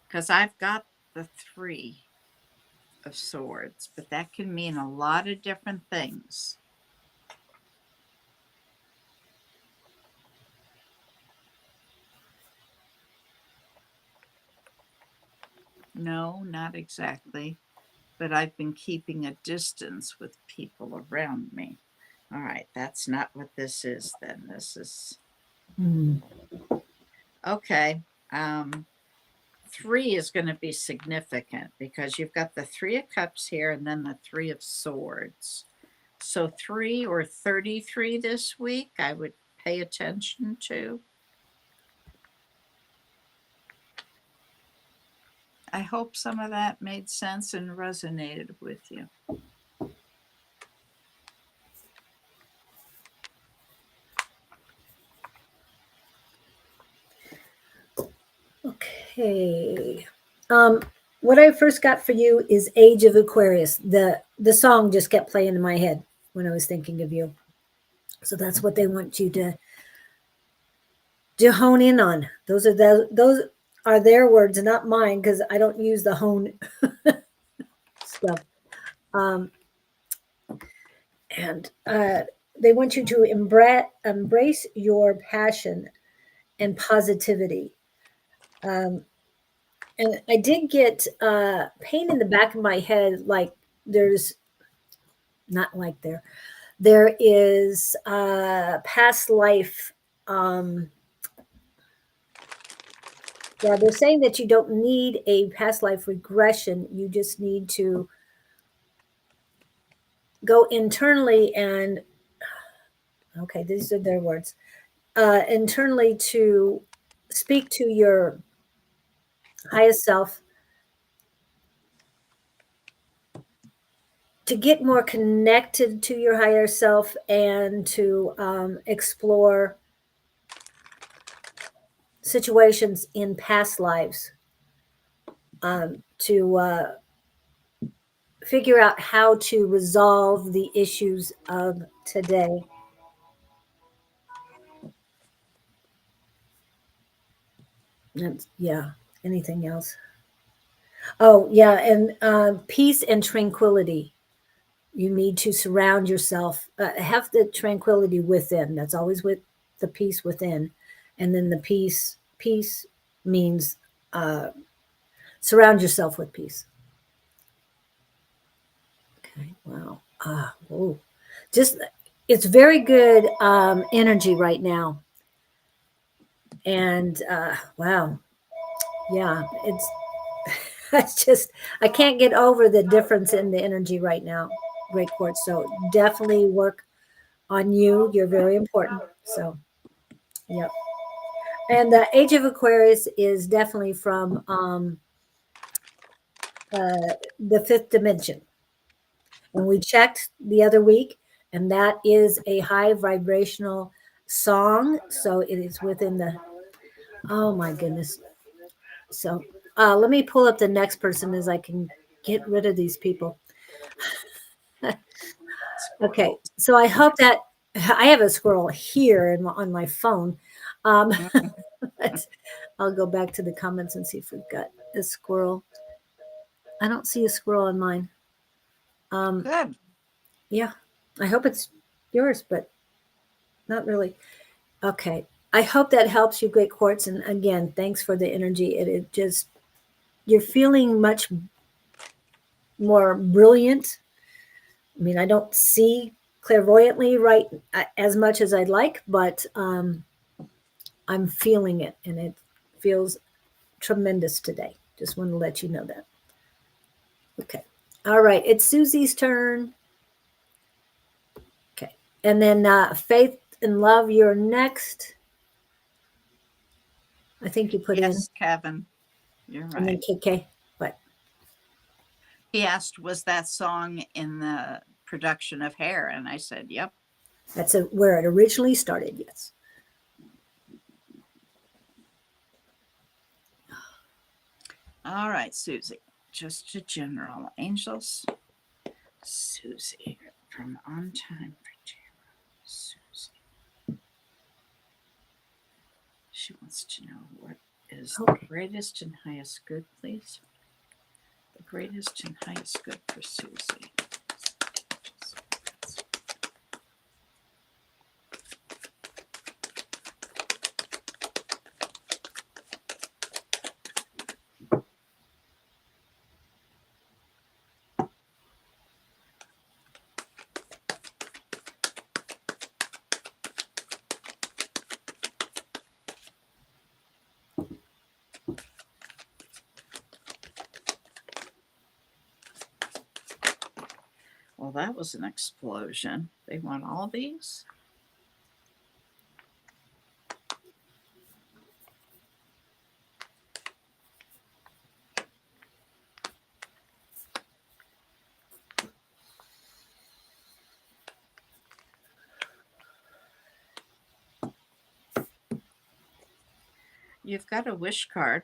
Because I've got the 3 of Swords, but that can mean a lot of different things. No, not exactly, but I've been keeping a distance with people around me. All right, that's not what this is then. This is okay. 3 is going to be significant because you've got the 3 of Cups here and then the 3 of Swords. So 3 or 33 this week, I would pay attention to. I hope some of that made sense and resonated with you. Okay. What I first got for you is Age of Aquarius. The song just kept playing in my head when I was thinking of you. So that's what they want you to hone in on. Those are their words, not mine, because I don't use the hone stuff. And they want you to embrace your passion and positivity. And I did get pain in the back of my head, like there's not like there is past life. Yeah, they're saying that you don't need a past life regression. You just need to go internally and, okay, these are their words, internally to speak to your highest self, to get more connected to your higher self, and to explore situations in past lives, to figure out how to resolve the issues of today. And yeah, anything else? Oh, yeah, and peace and tranquility. You need to surround yourself, have the tranquility within. That's always with the peace within. And then the peace means surround yourself with peace. Okay, wow. Oh, just, it's very good energy right now. And wow, yeah, it's, it's just, I can't get over the difference in the energy right now, Great Quartz. So definitely work on you. You're very important. So, yep. And the Age of Aquarius is definitely from the fifth dimension. And we checked the other week, and that is a high vibrational song. So it is within the, oh my goodness. So let me pull up the next person as I can get rid of these people. Okay, so I hope that I have a squirrel here on my phone. I'll go back to the comments and see if we've got a squirrel. I don't see a squirrel on mine. Good. Yeah, I hope it's yours, but not really. Okay, I hope that helps you, Great Quartz. And again, thanks for the energy. It just, you're feeling much more brilliant. I mean, I don't see clairvoyantly right as much as I'd like, but I'm feeling it, and it feels tremendous today. Just want to let you know that. Okay. All right. It's Susie's turn. Okay. And then Faith and Love, you're next. I think you put in. Yes, Kevin, you're And then right. KK. What? He asked, was that song in the production of Hair? And I said, yep. That's where it originally started. Yes. All right, Susie, just a general. Angels, Susie from On Time for Tarot. Susie. She wants to know what is the greatest and highest good, please. The Greatest and highest good for Susie. Well, that was an explosion. They want all these? You've got a wish card,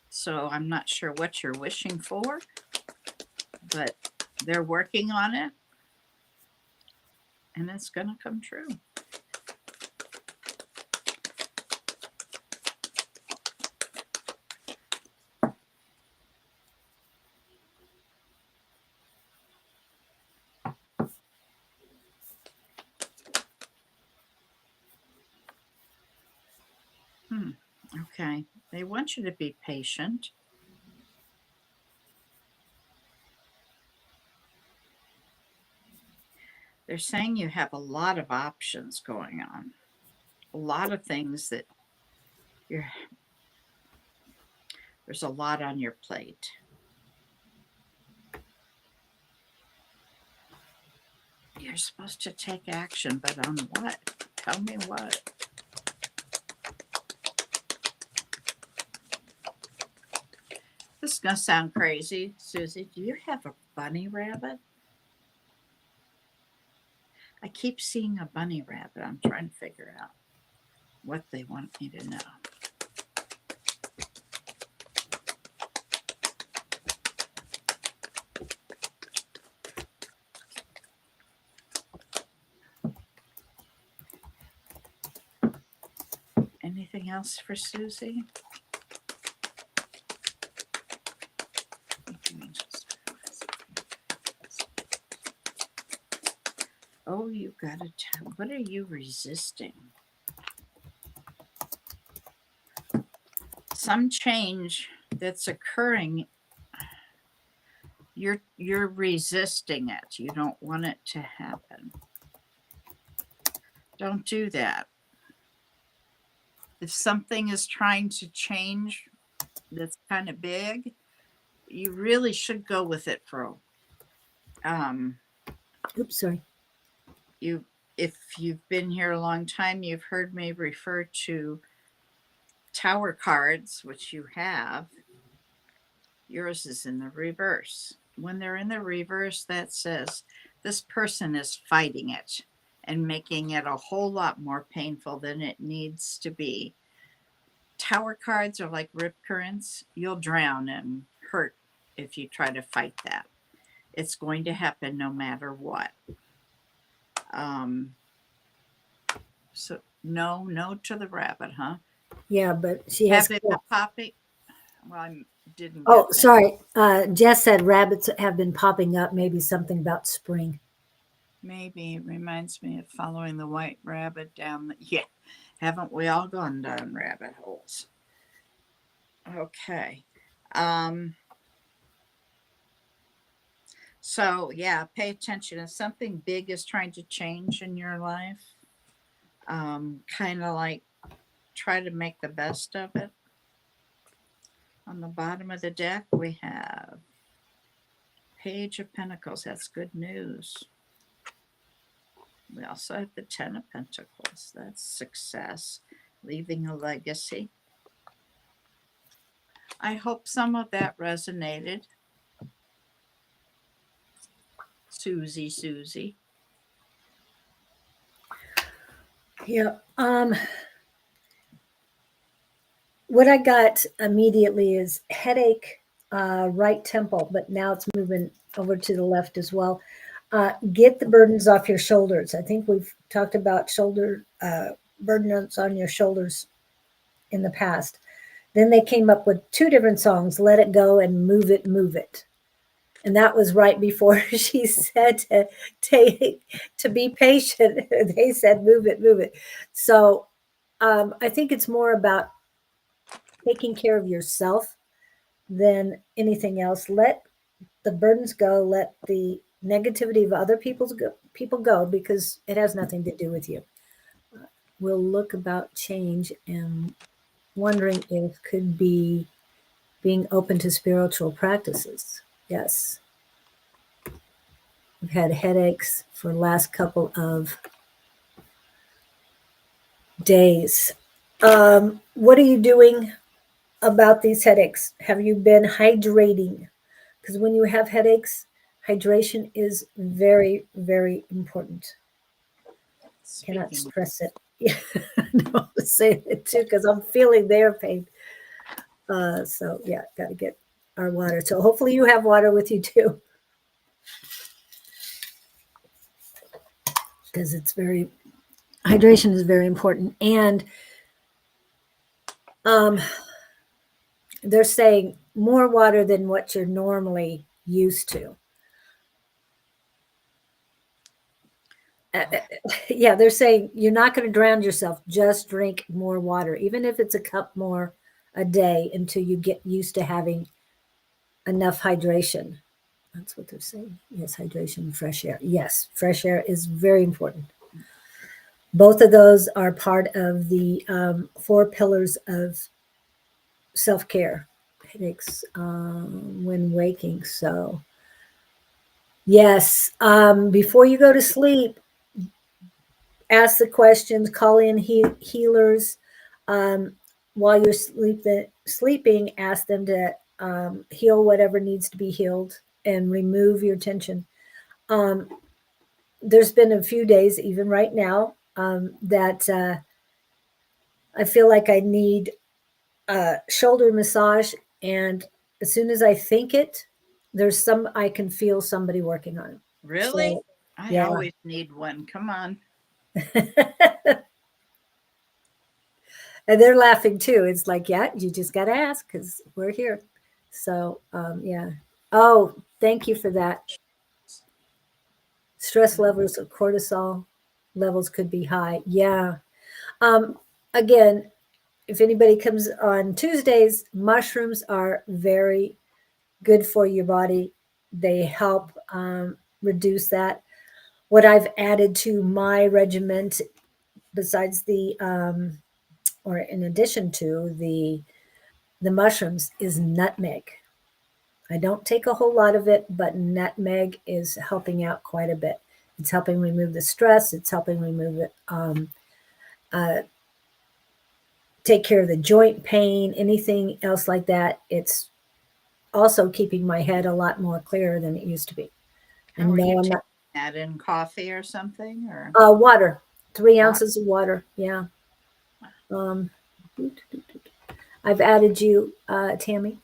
so I'm not sure what you're wishing for, but they're working on it, and it's going to come true. Okay, they want you to be patient. They're saying you have a lot of options going on, a lot of things that there's a lot on your plate. You're supposed to take action, but on what? Tell me what. This is going to sound crazy, Susie. Do you have a bunny rabbit? I keep seeing a bunny rabbit. I'm trying to figure out what they want me to know. Anything else for Susie? Oh, you got to tell. What are you resisting? Some change that's occurring, you're resisting it. You don't want it to happen. Don't do that. If something is trying to change that's kind of big, you really should go with it for Oops, sorry. If you've been here a long time, you've heard me refer to tower cards, which you have. Yours is in the reverse. When they're in the reverse, that says this person is fighting it and making it a whole lot more painful than it needs to be. Tower cards are like rip currents. You'll drown and hurt if you try to fight that. It's going to happen no matter what. So no to the rabbit, huh? Yeah, but she has. Have it been popping? Well, I didn't. Oh, Get sorry. Jess said rabbits have been popping up. Maybe something about spring. Maybe it reminds me of following the white rabbit down. Yeah, haven't we all gone down rabbit holes? Okay. So yeah, pay attention. If something big is trying to change in your life, kind of like try to make the best of it. On the bottom of the deck, we have Page of Pentacles. That's good news. We also have the Ten of Pentacles. That's success, leaving a legacy. I hope some of that resonated. Susie. Yeah. What I got immediately is headache, right temple, but now it's moving over to the left as well. Get the burdens off your shoulders. I think we've talked about burdens on your shoulders in the past. Then they came up with two different songs, Let It Go and Move It, Move It. And that was right before she said to be patient. They said, move it, move it. So I think it's more about taking care of yourself than anything else. Let the burdens go. Let the negativity of other people go because it has nothing to do with you. We'll look about change and wondering if could be being open to spiritual practices. Yes. I've had headaches for the last couple of days. What are you doing about these headaches? Have you been hydrating? Because when you have headaches, hydration is very, very important. Cannot Speaking. stress it. Yeah, no, say it too because I'm feeling their pain. So yeah, got to get our water. So hopefully you have water with you too, because it's very hydration is very important. And um, they're saying more water than what you're normally used to. Yeah, they're saying you're not going to drown yourself. Just drink more water, even if it's a cup more a day until you get used to having enough hydration. That's what they're saying. Yes, hydration, fresh air. Yes, fresh air is very important. Both of those are part of the four pillars of self care. Headaches when waking. So, yes, before you go to sleep, ask the questions, call in healers. Um, while you're sleeping, ask them to heal whatever needs to be healed and remove your tension. Um, there's been a few days, even right now, that I feel like I need a shoulder massage. And as soon as I think it, I can feel somebody working on it. Really? So, I yeah. always need one. Come on. And they're laughing too. It's like, yeah, you just got to ask because we're here. So, yeah. Oh, thank you for that. Stress levels of cortisol levels could be high. Yeah. Um, again, if anybody comes on Tuesdays, mushrooms are very good for your body. They help reduce that. What I've added to my regiment, besides or in addition to the mushrooms, is nutmeg. I don't take a whole lot of it, but nutmeg is helping out quite a bit. It's helping remove the stress. It's helping remove it. Uh, take care of the joint pain, anything else like that. It's also keeping my head a lot more clearer than it used to be. How And are you no, I'm taking not. that in coffee or something? Or Water, 3 what? ounces of water. Yeah. Um, I've added you, Tammy.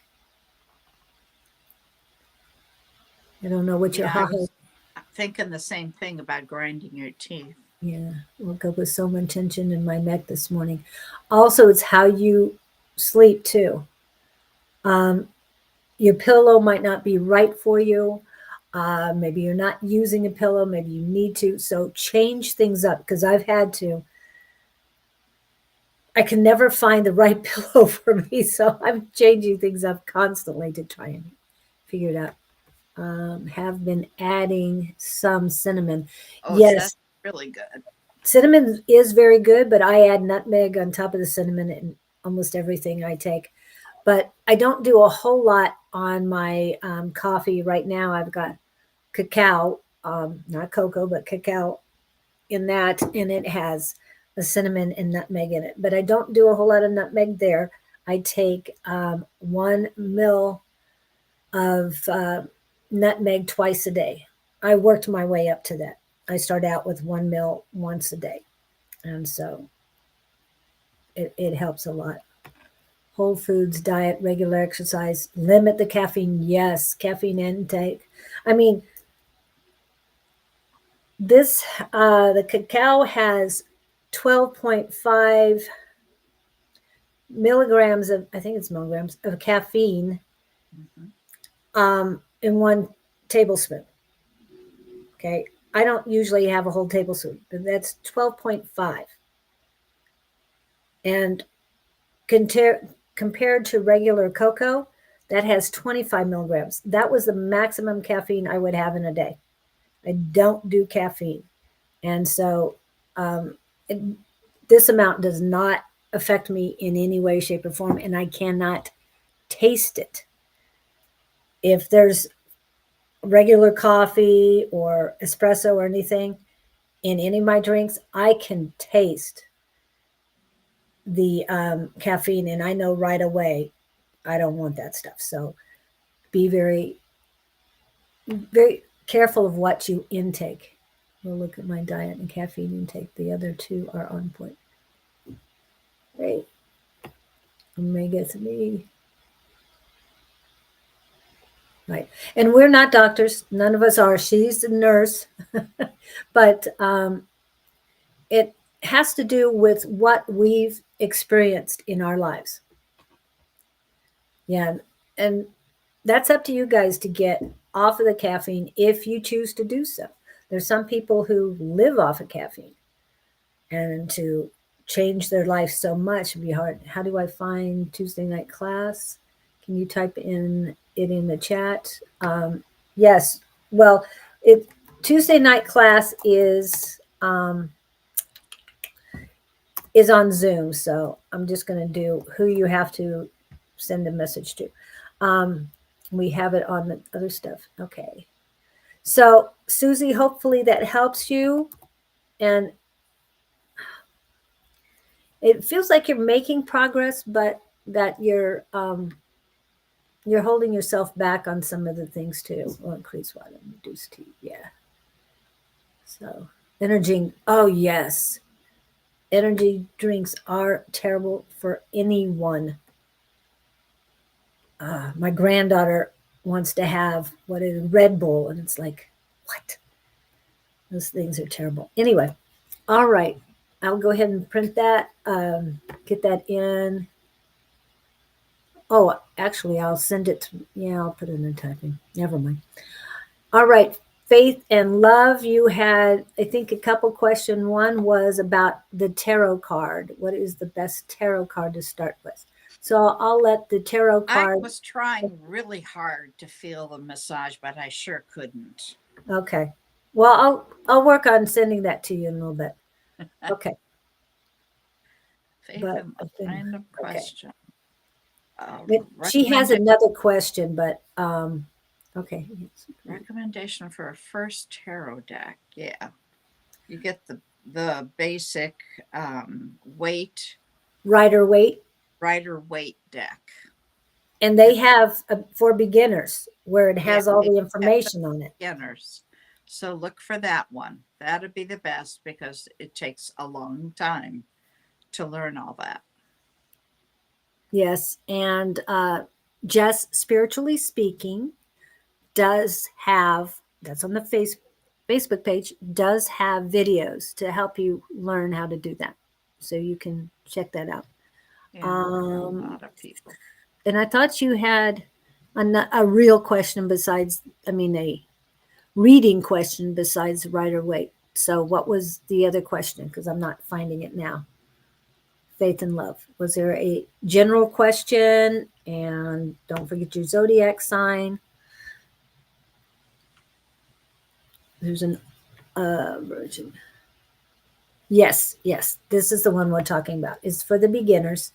I don't know what your Yeah, I haha. was thinking the same thing about grinding your teeth. Yeah, woke up with so much tension in my neck this morning. Also, it's how you sleep too. Um, your pillow might not be right for you. Maybe you're not using a pillow. Maybe you need to. So change things up because I've had to. I can never find the right pillow for me, so I'm changing things up constantly to try and figure it out. Have been adding some cinnamon. Oh, so Yes, that's really good. cinnamon is very good, but I add nutmeg on top of the cinnamon in almost everything I take. But I don't do a whole lot on my coffee right now. I've got cacao, not cocoa, but cacao in that, and it has a cinnamon and nutmeg in it. But I don't do a whole lot of nutmeg there. I take 1 ml of nutmeg twice a day. I worked my way up to that. I start out with 1 ml once a day. And so it helps a lot. Whole foods diet, regular exercise, limit the caffeine. Yes, caffeine intake. I mean, this the cacao has 12.5 milligrams of, I think it's milligrams of caffeine in 1 tablespoon. Okay. I don't usually have a whole tablespoon, but that's 12.5. And compared to regular cocoa, that has 25 milligrams. That was the maximum caffeine I would have in a day. I don't do caffeine. And so this amount does not affect me in any way, shape, or form, and I cannot taste it. If there's regular coffee or espresso or anything in any of my drinks, I can taste the caffeine, and I know right away I don't want that stuff. So be very, very careful of what you intake. We'll look at my diet and caffeine intake. The other two are on point. Great. Omega-3. Right. And we're not doctors. None of us are. She's a nurse. But it has to do with what we've experienced in our lives. Yeah. And that's up to you guys to get off of the caffeine if you choose to do so. There's some people who live off of caffeine, and to change their life so much would be hard. How do I find Tuesday night class? Can you type in it in the chat? Yes. Well, Tuesday night class is on Zoom. So I'm just going to do who you have to send a message to. We have it on the other stuff. Okay. So Susie, hopefully that helps you. And it feels like you're making progress, but that you're holding yourself back on some of the things too. Well, increase water, reduce tea. Yeah. So energy. Oh yes. Energy drinks are terrible for anyone. My granddaughter wants to have what is Red Bull, and it's like, what? Those things are terrible. Anyway, all right. I'll go ahead and print that, get that in. Oh, actually, I'll send it. I'll put it in typing. Never mind. All right. Faith and Love, you had, I think, a couple questions. One was about the tarot card. What is the best tarot card to start with? So I'll let the tarot card. I was trying really hard to feel the massage, but I sure couldn't. Okay. Well, I'll work on sending that to you in a little bit. Okay. Faith and Love kind of question. She has another question, but okay. Recommendation for a first tarot deck. Yeah. You get the basic weight. Rider Waite deck. And they have for beginners where it has all the information on it. Beginners. So look for that one. That'd be the best because it takes a long time to learn all that. Yes. And Jess, Spiritually Speaking, does have, that's on the Facebook page, does have videos to help you learn how to do that. So you can check that out. Yeah, a lot of people. And I thought you had a real question besides, a reading question besides Rider Waite. So what was the other question? Because I'm not finding it now. Faith and Love. Was there a general question? And don't forget your zodiac sign. There's an version. Yes. This is the one we're talking about. It's for the beginners.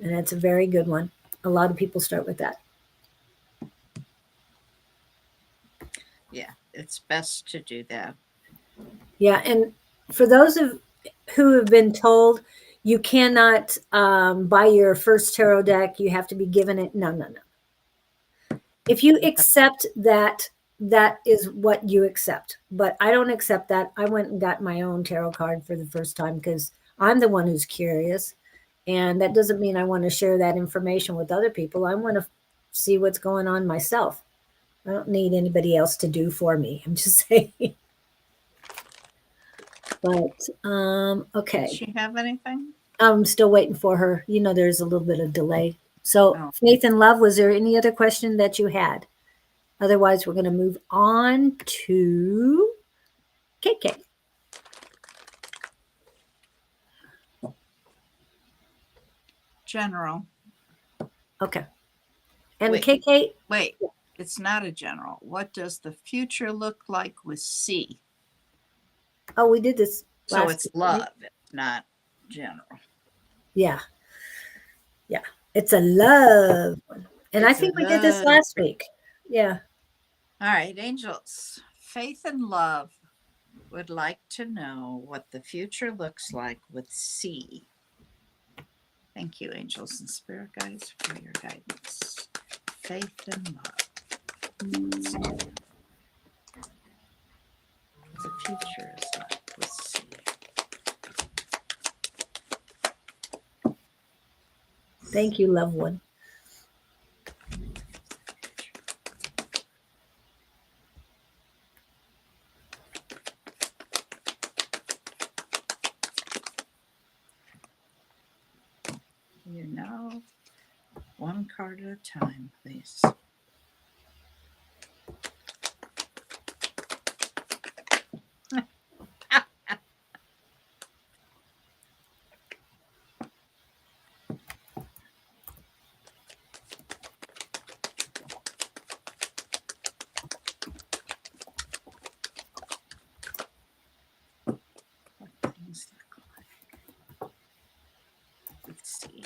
And it's a very good one. A lot of people start with that. Yeah, it's best to do that. Yeah, and for those who have been told you cannot buy your first tarot deck, you have to be given it. No. If you accept that, that is what you accept. But I don't accept that. I went and got my own tarot card for the first time because I'm the one who's curious. And that doesn't mean I want to share that information with other people. I want to see what's going on myself. I don't need anybody else to do for me. I'm just saying. But, okay. Does she have anything? I'm still waiting for her. You know, there's a little bit of delay. So, Oh. Faith and Love, was there any other question that you had? Otherwise, we're going to move on to KK. General. Okay. And Wait. KK, Wait, it's not a general. What does the future look like with C? oh, we did this So last it's week, right? love, it's not general. Yeah. Yeah. It's a love one. And I It's a think we did this love. last week. Yeah. All right, angels. Faith and Love would like to know what the future looks like with C. Thank you, angels and spirit guides, for your guidance. Faith and love. Let's see what the future is like with C. Thank you, loved one. You know, one card at a time, please. What things look like. Let's see.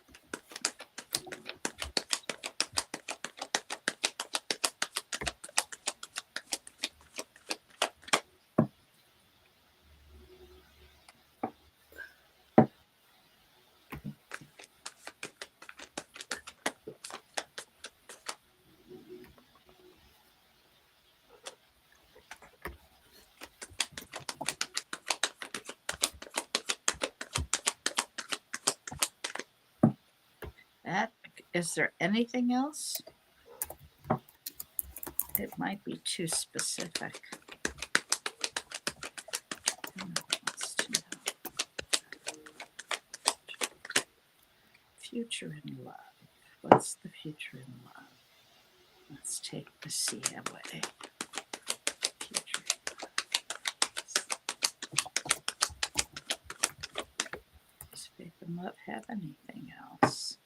That, is there anything else? It might be too specific. Wants to know. Future in love. What's the future in love? Let's take the C away. Future in love. Does Faith and Love have anything else?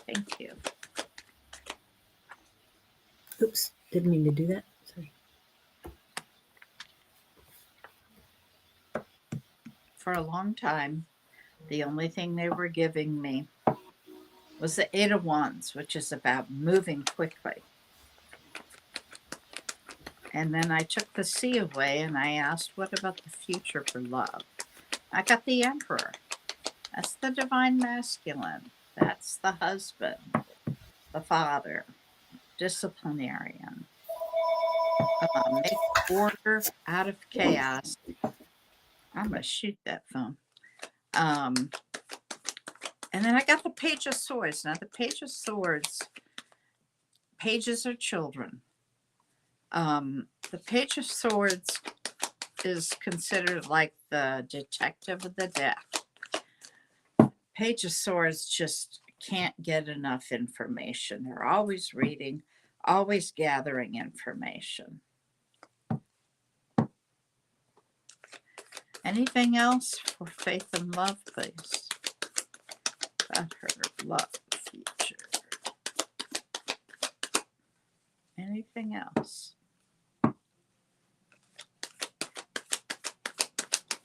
Thank you. Oops. Didn't mean to do that. Sorry. For a long time, the only thing they were giving me was the Eight of Wands, which is about moving quickly. And then I took the C away and I asked, what about the future for love? I got the Emperor. That's the divine masculine. That's the husband, the father, disciplinarian. Make order out of chaos. I'm going to shoot that phone. And then I got the Page of Swords. Now, the Page of Swords, pages are children. The Page of Swords is considered like the detective of the deck. Page of Swords just can't get enough information. They're always reading, always gathering information. Anything else for Faith and Love, please? About her love future. Anything else?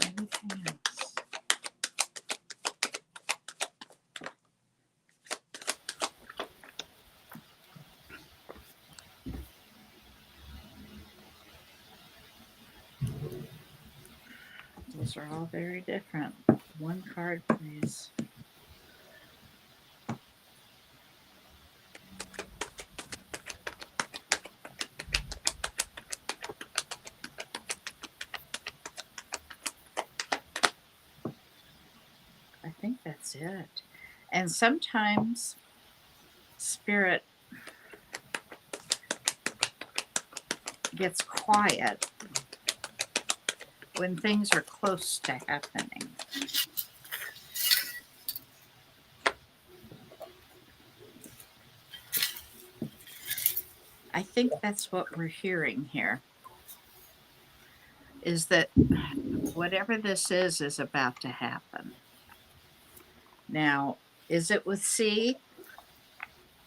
Anything else? Those are all very different. One card, please. I think that's that's it. And sometimes spirit gets quiet when things are close to happening. I think that's what we're hearing here, is that whatever this is about to happen. Now, is it with C?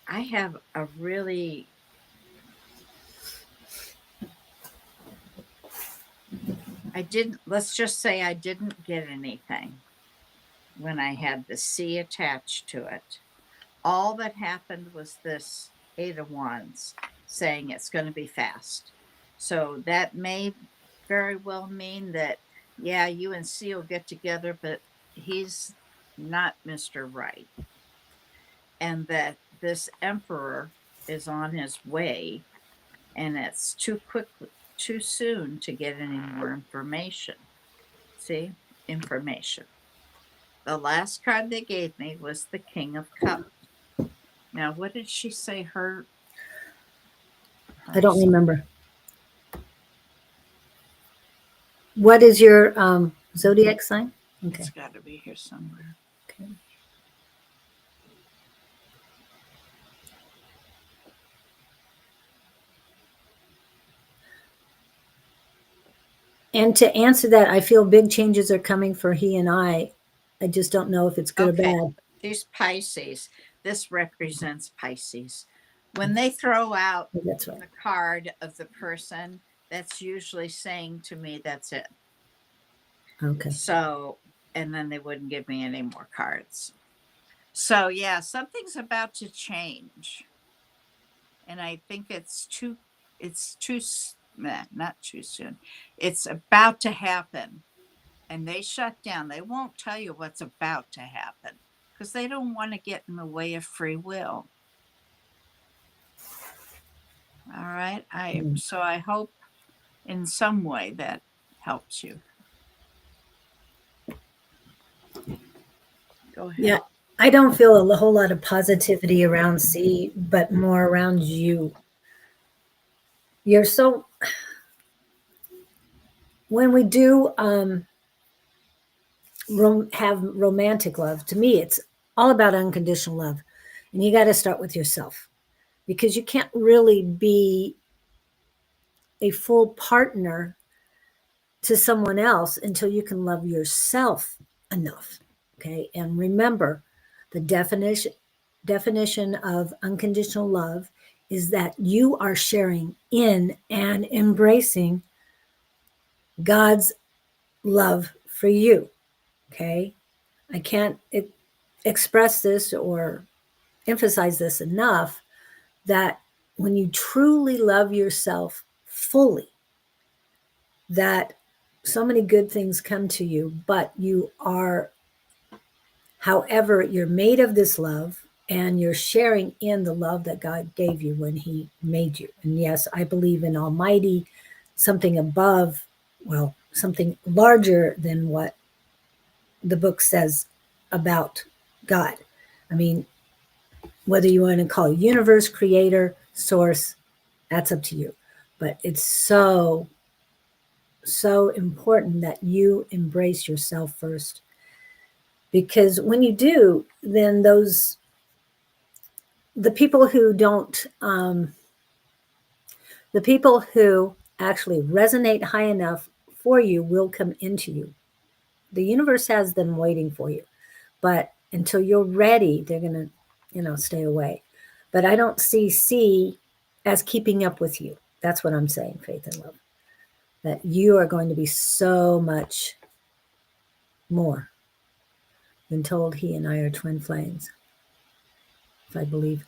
I have a really let's just say I didn't get anything when I had the C attached to it. All that happened was this 8 of Wands saying it's going to be fast. So that may very well mean that, yeah, you and C will get together, but he's not Mr. Right. And that this Emperor is on his way, and it's too soon to get any more information. See? Information. The last card they gave me was the King of Cups. Now, what did she say her I don't remember. What is your zodiac sign? Okay. It's got to be here somewhere. Okay. And to answer that, I feel big changes are coming for he and I. I just don't know if it's good Okay. or bad. These Pisces, this represents Pisces. When they throw out That's right. the card of the person, that's usually saying to me, that's it. Okay. So, and then they wouldn't give me any more cards. So, yeah, something's about to change. And I think not too soon. It's about to happen. And they shut down. They won't tell you what's about to happen because they don't want to get in the way of free will. All right. So I hope in some way that helps you. Go ahead. Yeah, I don't feel a whole lot of positivity around C, but more around you. You're so, when we do have romantic love, to me, it's all about unconditional love. And you got to start with yourself because you can't really be a full partner to someone else until you can love yourself enough. Okay. And remember, the definition of unconditional love is that you are sharing in and embracing God's love for you. Okay. I can't express this or emphasize this enough that when you truly love yourself fully, that so many good things come to you, but you are, however, you're made of this love and you're sharing in the love that God gave you when he made you. And yes, I believe in Almighty, something above, well, something larger than what the book says about God. I mean, whether you want to call it universe, creator, source, that's up to you. But it's so important that you embrace yourself first. Because when you do, then the people who don't, the people who actually resonate high enough for you will come into you. The universe has them waiting for you. But until you're ready, they're going to, stay away. But I don't see C as keeping up with you. That's what I'm saying, faith and love. That you are going to be so much more than told he and I are twin flames, if I believe.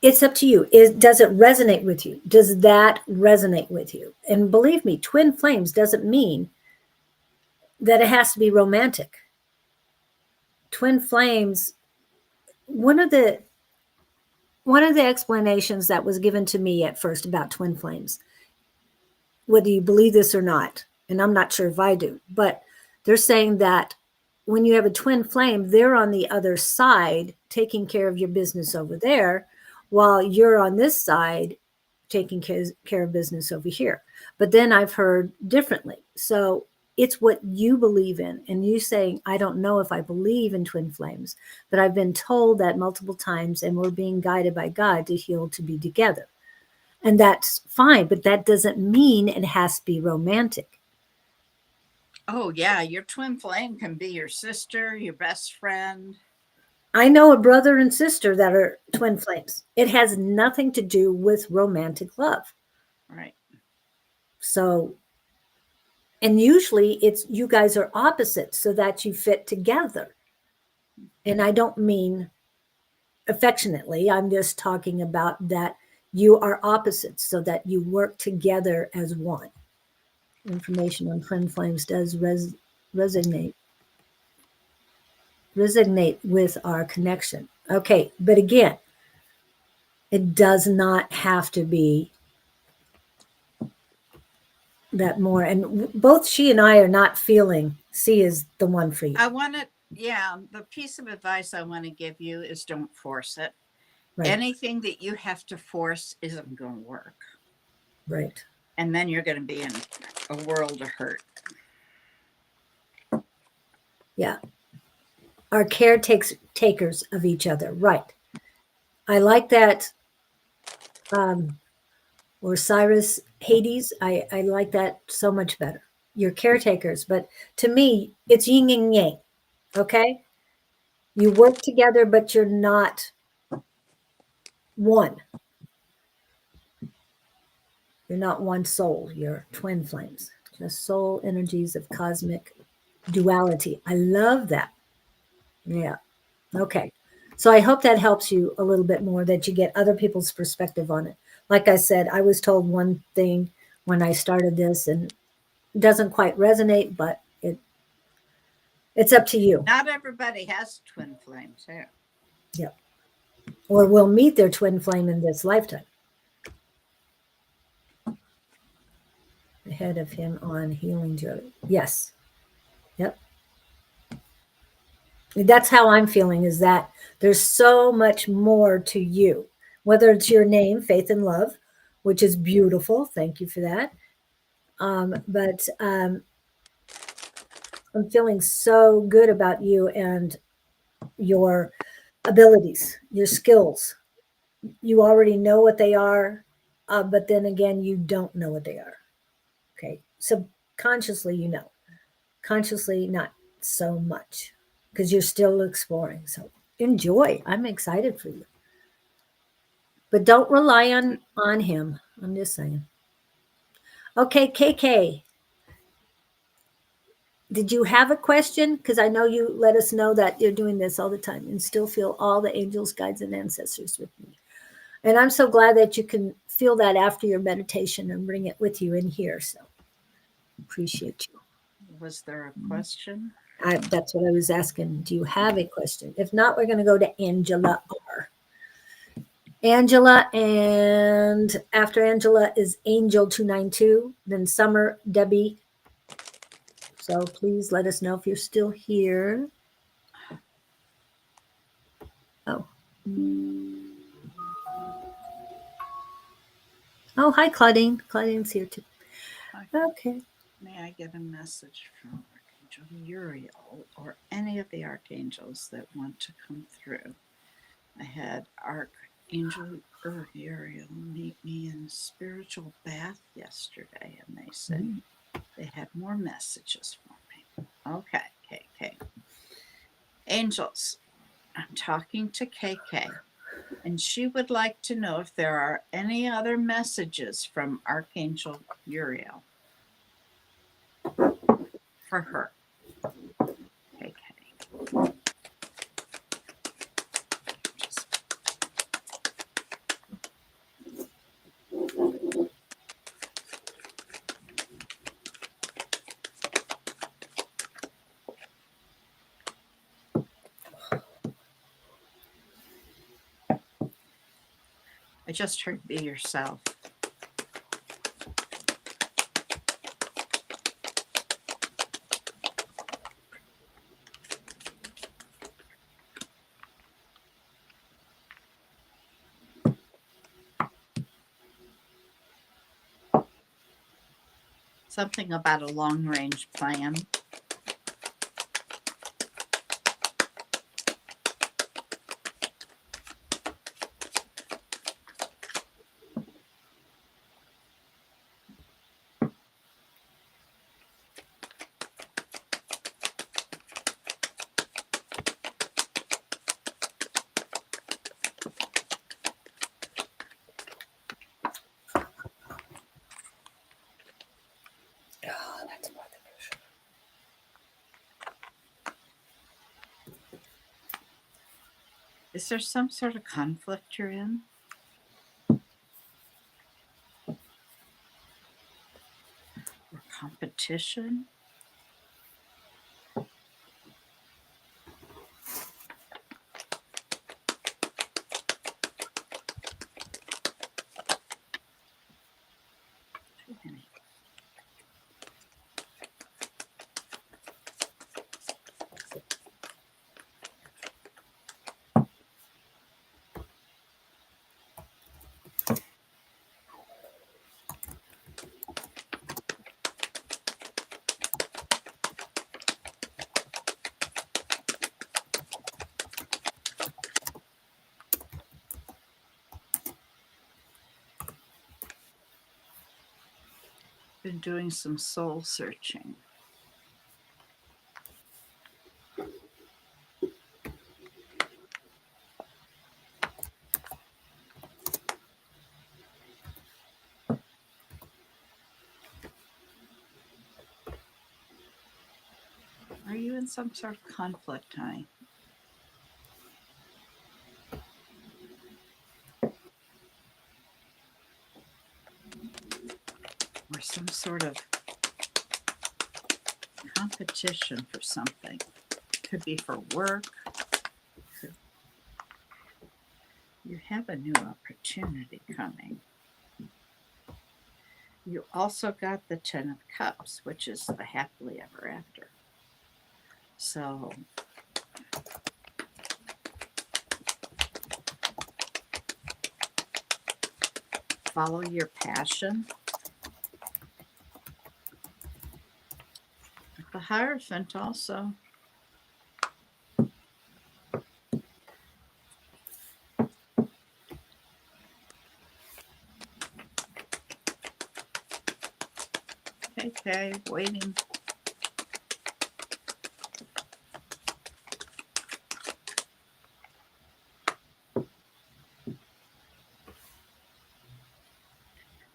It's up to you. Does it resonate with you? Does that resonate with you? And believe me, twin flames doesn't mean that it has to be romantic. Twin flames, one of the explanations that was given to me at first about twin flames, whether you believe this or not, and I'm not sure if I do, but they're saying that when you have a twin flame, they're on the other side taking care of your business over there, while you're on this side taking care of business over here. But then I've heard differently. So it's what you believe in. And you saying, I don't know if I believe in twin flames, but I've been told that multiple times, and we're being guided by God to heal, to be together. And that's fine, but that doesn't mean it has to be romantic. Oh, yeah. Your twin flame can be your sister, your best friend. I know a brother and sister that are twin flames. It has nothing to do with romantic love. Right. So, and usually it's you guys are opposites so that you fit together. And I don't mean affectionately, I'm just talking about that you are opposites so that you work together as one. Information on twin flames does resonate with our connection. Okay, but again, it does not have to be that more. And both she and I are not feeling C is the one for you. I want to, yeah, the piece of advice I want to give you is don't force it. Right. Anything that you have to force isn't going to work. Right. And then you're going to be in a world of hurt. Yeah. Our caretakers of each other. Right. I like that. Or Cyrus Hades. I like that so much better. You're caretakers. But to me, it's yin and yang. Okay. You work together, but you're not one. You're not one soul. You're twin flames. Just soul energies of cosmic duality. I love that. Yeah. Okay. So I hope that helps you a little bit more, that you get other people's perspective on it. Like I said, I was told one thing when I started this, and it doesn't quite resonate, but it's up to you. Not everybody has twin flames here. Yep. Or will meet their twin flame in this lifetime. Ahead of him on healing journey. Yes. Yep. That's how I'm feeling, is that there's so much more to you, whether it's your name, Faith and Love, which is beautiful. Thank you for that. But I'm feeling so good about you and your abilities, your skills. You already know what they are, but then again, you don't know what they are. Okay. Subconsciously, you know. Consciously, not so much, because you're still exploring. So enjoy. I'm excited for you. But don't rely on him. I'm just saying. Okay, KK. Did you have a question? Because I know you let us know that you're doing this all the time and still feel all the angels, guides, and ancestors with me. And I'm so glad that you can feel that after your meditation and bring it with you in here. So appreciate you. Was there a question? That's what I was asking. Do you have a question? If not, we're going to go to Angela R. Angela, and after Angela is Angel 292, then Summer, Debbie. So please let us know if you're still here. Oh. Oh, hi, Claudine. Claudine's here too. Okay. May I get a message from Archangel Uriel or any of the archangels that want to come through? I had Archangel Uriel meet me in a spiritual bath yesterday, and they said they had more messages for me. Okay, KK. Angels, I'm talking to KK, and she would like to know if there are any other messages from Archangel Uriel for her. KK. I just heard be yourself. Something about a long-range plan. Oh, that's more than usual. Is there some sort of conflict you're in? Or competition? Too many. Been doing some soul searching. Are you in some sort of conflict, honey? Or some sort of competition for something? Could be for work. You have a new opportunity coming. You also got the 10 of Cups, which is the happily ever after. So follow your passion. The Hierophant also. Okay, waiting.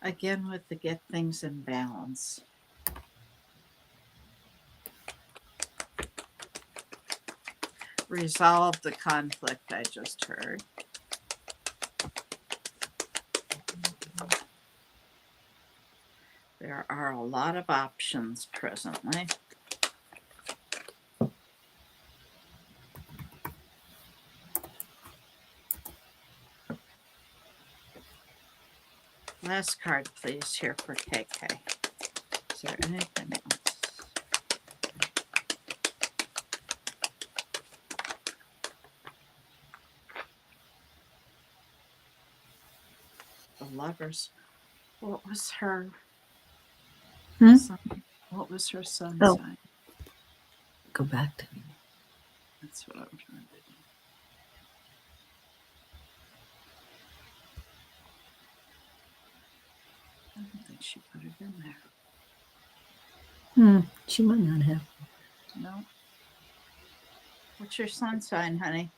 Again with the get things in balance. Resolve the conflict I just heard. There are a lot of options presently. Last card, please, here for KK. Is there anything else? The Lovers. What was her sun? What was her sun Oh. sign? Go back to me. That's what I'm trying to do. I don't think she put it in there. She might not have. No. What's your sun sign, honey?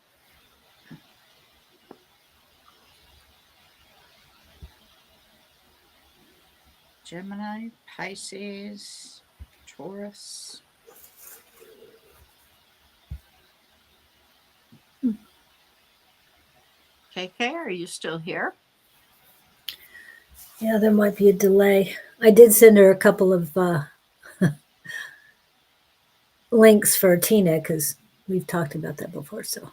Gemini, Pisces, Taurus. KK, are you still here? Yeah, there might be a delay. I did send her a couple of links for Tina because we've talked about that before. So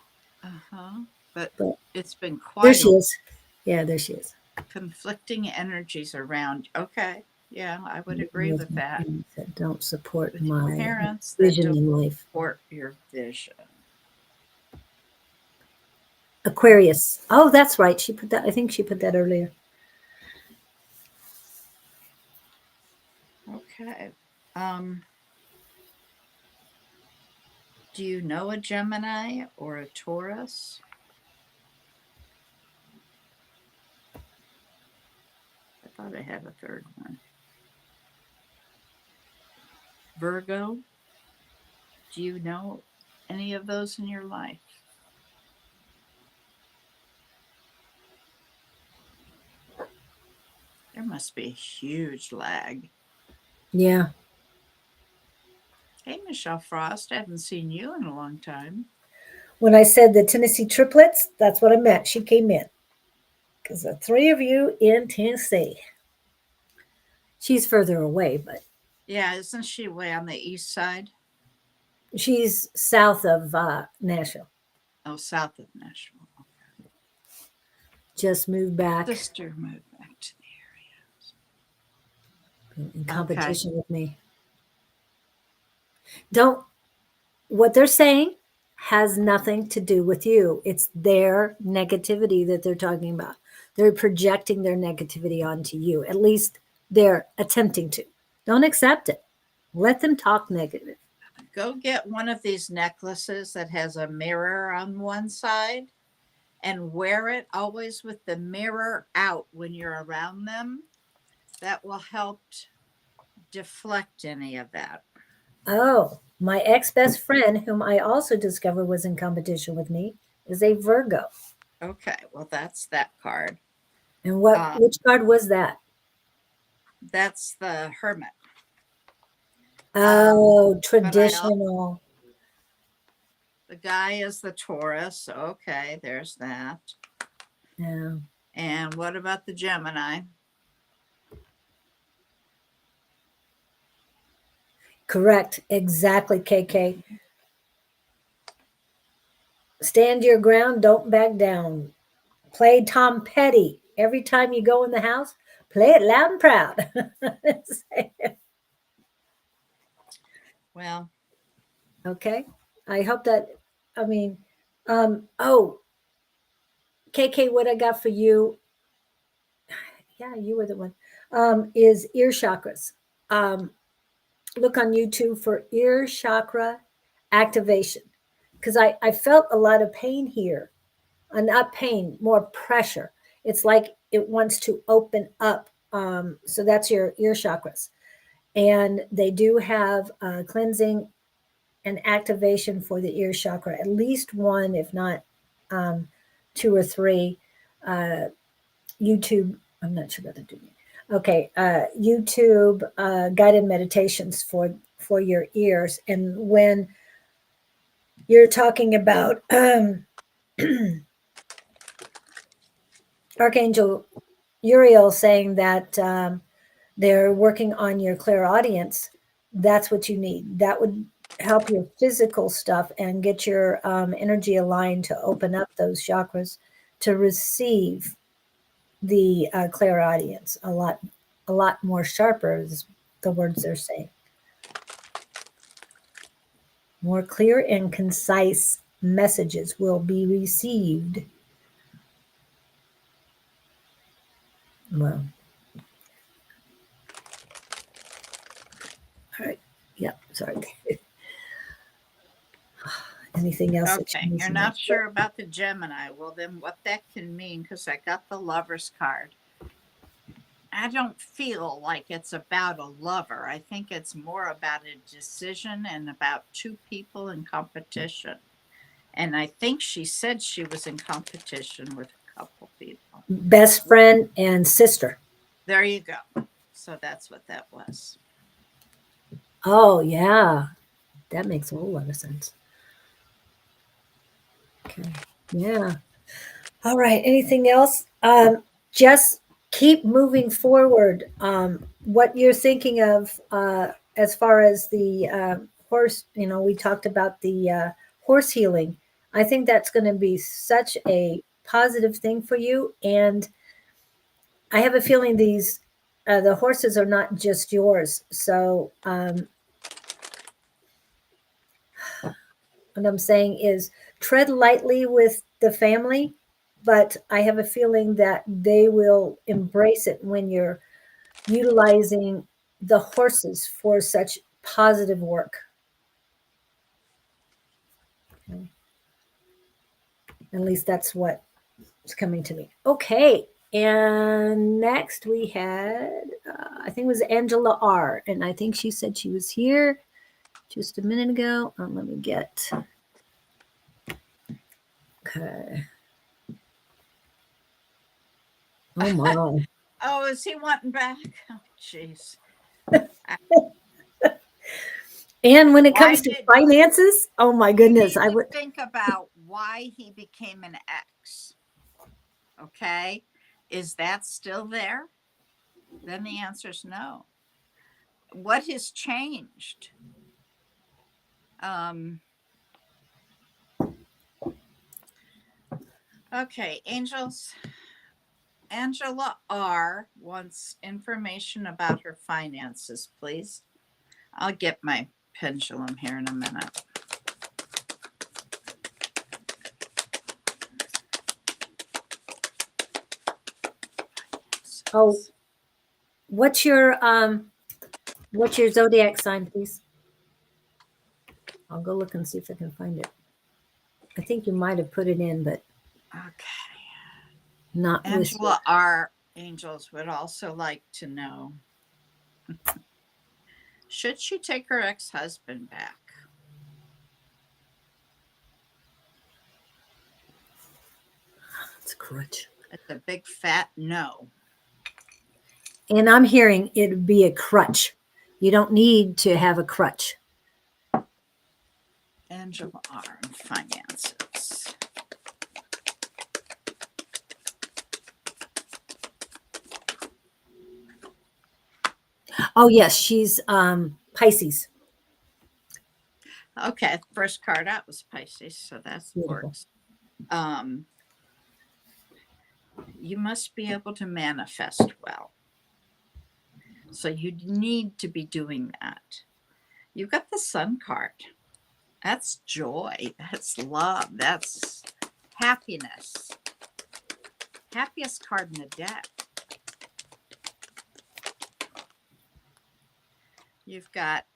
But it's been there quite she is. Yeah, there she is. conflicting energies around. Okay. Yeah, I would agree with that. That don't support With my parents that vision don't in life. support your vision. Aquarius. Oh, that's right. She put that. I think she put that earlier. Okay. Do you know a Gemini or a Taurus? I thought I had a third one. Virgo? Do you know any of those in your life? There must be a huge lag. Yeah. Hey, Michelle Frost, I haven't seen you in a long time. When I said the Tennessee triplets, that's what I meant. She came in because the three of you in Tennessee. She's further away, but Yeah, isn't she way on the east side? she's south of Nashville. Oh, south of Nashville. Just moved back Sister moved back to the in area. competition with me. Don't, what they're saying has nothing to do with you. It's their negativity that they're talking about. They're projecting their negativity onto you. At least they're attempting to. Don't accept it. Let them talk negative. Go get one of these necklaces that has a mirror on one side and wear it always with the mirror out when you're around them. That will help deflect any of that. Oh, my ex best friend, whom I also discovered was in competition with me, is a Virgo. Okay, well, that's that card. And which card was that? That's the Hermit. Oh, But traditional. the guy is the Taurus. Okay, there's that. Yeah. And what about the Gemini? Correct. Exactly, KK. Stand your ground, don't back down. Play Tom Petty. Every time you go in the house, play it loud and proud. Well, Okay. I hope that, I mean, oh, KK, what I got for you, yeah, you were the one, is ear chakras. Look on YouTube for ear chakra activation because I felt a lot of pain here. Not pain, more pressure. It's like it wants to open up. So that's your ear chakras. And they do have cleansing and activation for the ear chakra, at least one, if not two or three. YouTube, I'm not sure about the doing. Okay, YouTube guided meditations for your ears. And when you're talking about Archangel Uriel saying that they're working on your clairaudience, that's what you need. That would help your physical stuff and get your energy aligned to open up those chakras to receive the clairaudience a lot more sharper is the words they're saying. More clear and concise messages will be received. Well, all right. Yeah, sorry. Anything else? okay, you're not sure about the Gemini. Well, then what that can mean, because I got the Lover's card. I don't feel like it's about a lover. I think it's more about a decision and about two people in competition. And I think she said she was in competition with a couple people. Best friend and sister. There you go. So that's what that was. Oh, yeah. That makes a whole lot of sense. Okay. Yeah. All right. Anything else? Just keep moving forward. What you're thinking of as far as the horse, we talked about the horse healing. I think that's going to be such a positive thing for you. And I have a feeling the horses are not just yours. So what I'm saying is tread lightly with the family, but I have a feeling that they will embrace it when you're utilizing the horses for such positive work. Okay. At least that's what is coming to me. Okay. And next we had, I think it was Angela R. And I think she said she was here just a minute ago. Let me get. Okay. Oh my. Oh, is he wanting back? Oh, jeez. And when it Why comes to did- finances, oh my You goodness, need I to would. think about why he became an X. Okay. Is that still there? Then the answer is no. What has changed? Okay, angels. Angela R wants information about her finances, please. I'll get my pendulum here in a minute. Oh, what's your zodiac sign, please? I'll go look and see if I can find it. I think you might have put it in, but Okay. not listed. Angela R. Angels would also like to know, should she take her ex-husband back? It's a crutch. It's a big fat no. And I'm hearing it'd be a crutch. You don't need to have a crutch. Angela R. and finances. Oh yes, she's Pisces. Okay, first card out was Pisces, so that Beautiful. works. You must be able to manifest well. So you need to be doing that. You've got the Sun card. That's joy. That's love. That's happiness. Happiest card in the deck. You've got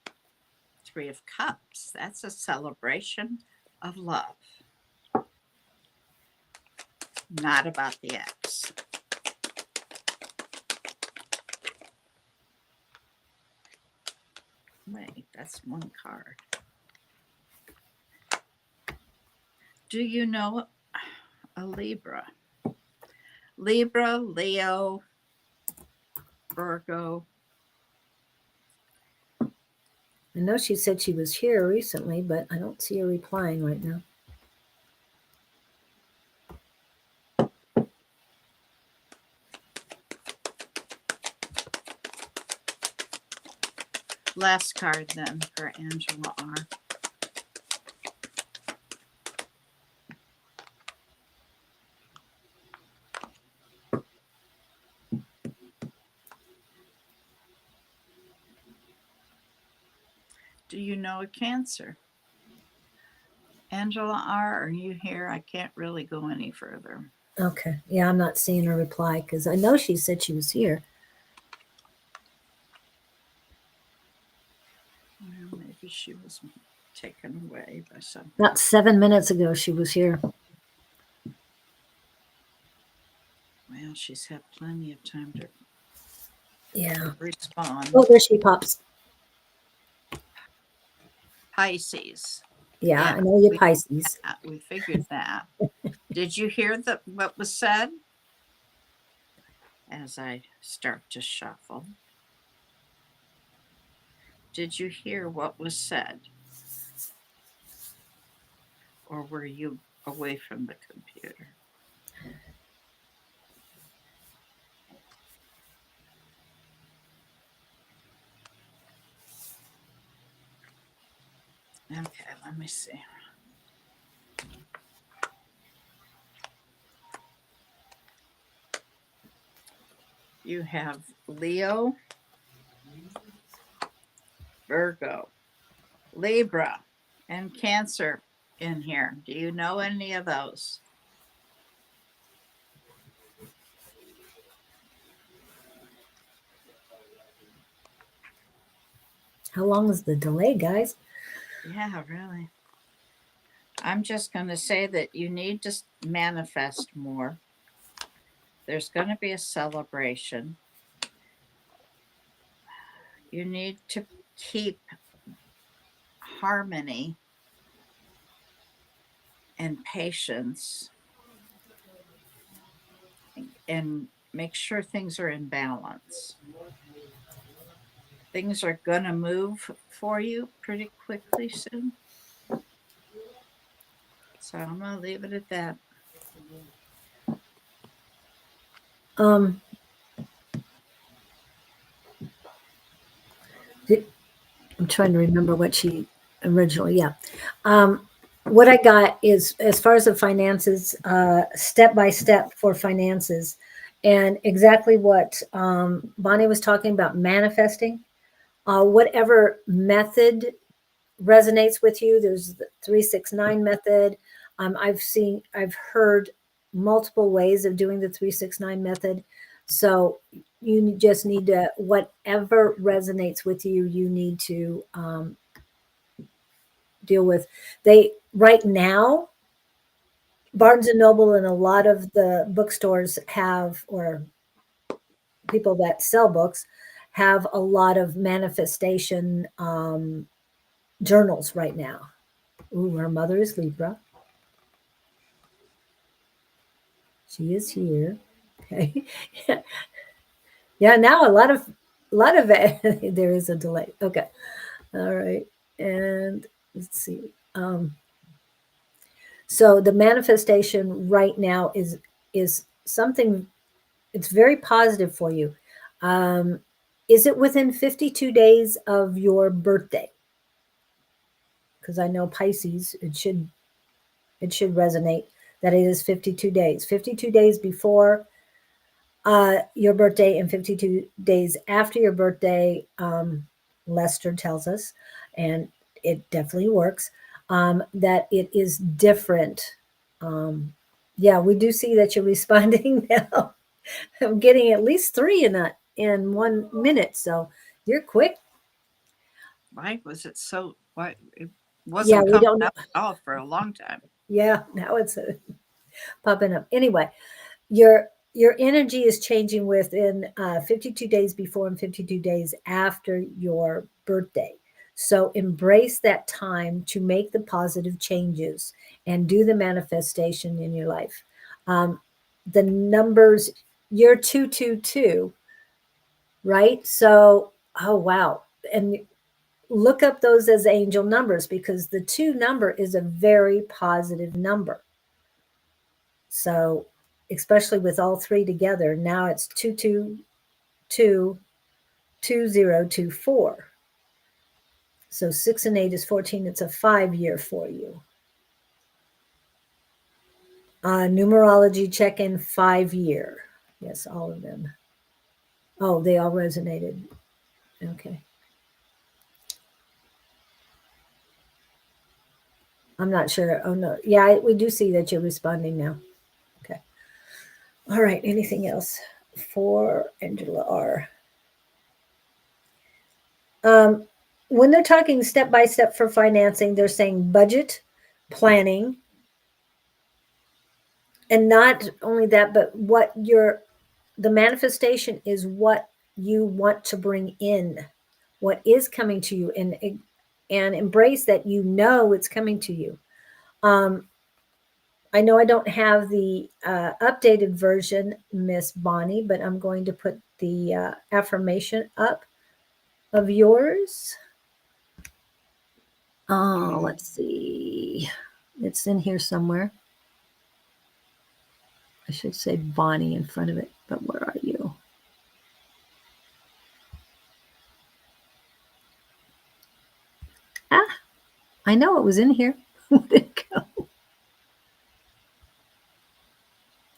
Three of Cups. That's a celebration of love. Not about the ex. Wait, that's one card. Do you know a Libra? Libra, Leo, Virgo. I know she said she was here recently, but I don't see her replying right now. Last card then for Angela R. Do you know a Cancer? Angela R., are you here? I can't really go any further. Okay. Yeah, I'm not seeing her reply because I know she said she was here. Well, maybe she was taken away by something. About 7 minutes ago, she was here. Well, she's had plenty of time to respond. Oh, there she pops. Pisces. Yeah, I know you Pisces. We figured that. Did you hear what was said? As I start to shuffle. Did you hear what was said? Or were you away from the computer? Okay, let me see. You have Leo, Virgo, Libra, and Cancer in here. Do you know any of those? How long is the delay, guys? Yeah, really. I'm just going to say that you need to manifest more. There's going to be a celebration. You need to keep harmony and patience and make sure things are in balance. Things are going to move for you pretty quickly soon. So I'm going to leave it at that. Um, I'm trying to remember what she originally, yeah. What I got is, as far as the finances, step by step for finances, and exactly what Bonnie was talking about, manifesting. Whatever method resonates with you. There's the 369 method. I've heard multiple ways of doing the 369 method. So you just need to, whatever resonates with you, you need to deal with. They, right now, Barnes and Noble and a lot of the bookstores have, or people that sell books have, a lot of manifestation journals right now. Ooh, her mother is Libra. She is here. Okay. Yeah, now a lot of there is a delay. Okay. All right. And let's see. So the manifestation right now is something, it's very positive for you. Um, is it within 52 days of your birthday? Because I know Pisces, it should resonate that it is 52 days. 52 days before your birthday and 52 days after your birthday, Lester tells us, and it definitely works, that it is different. Yeah, we do see that you're responding now. I'm getting at least three in 1 minute, so you're quick. Why was it so? Why it Yeah, wasn't we coming don't know. up at all for a long time? Yeah, now it's popping up. Anyway, your energy is changing within 52 days before and 52 days after your birthday. So embrace that time to make the positive changes and do the manifestation in your life. The numbers, you're 222, right? So, oh wow. And look up those as angel numbers, because the 2 number is a very positive number. So, especially with all 3 together, now it's 222 2024. So 6 and 8 is 14. It's a 5-year for you. Numerology check in 5-year. Yes, all of them. Oh, they all resonated. Okay. I'm not sure. Oh, no. Yeah, we do see that you're responding now. Okay. All right. Anything else for Angela R? When they're talking step by step for financing, they're saying budget, planning, and not only that, but the manifestation is what you want to bring in, what is coming to you, and embrace that it's coming to you. I know I don't have the updated version, Miss Bonnie, but I'm going to put the affirmation up of yours. Oh, let's see. It's in here somewhere. I should say Bonnie in front of it, but where are you? Ah, I know it was in here. Where'd it go?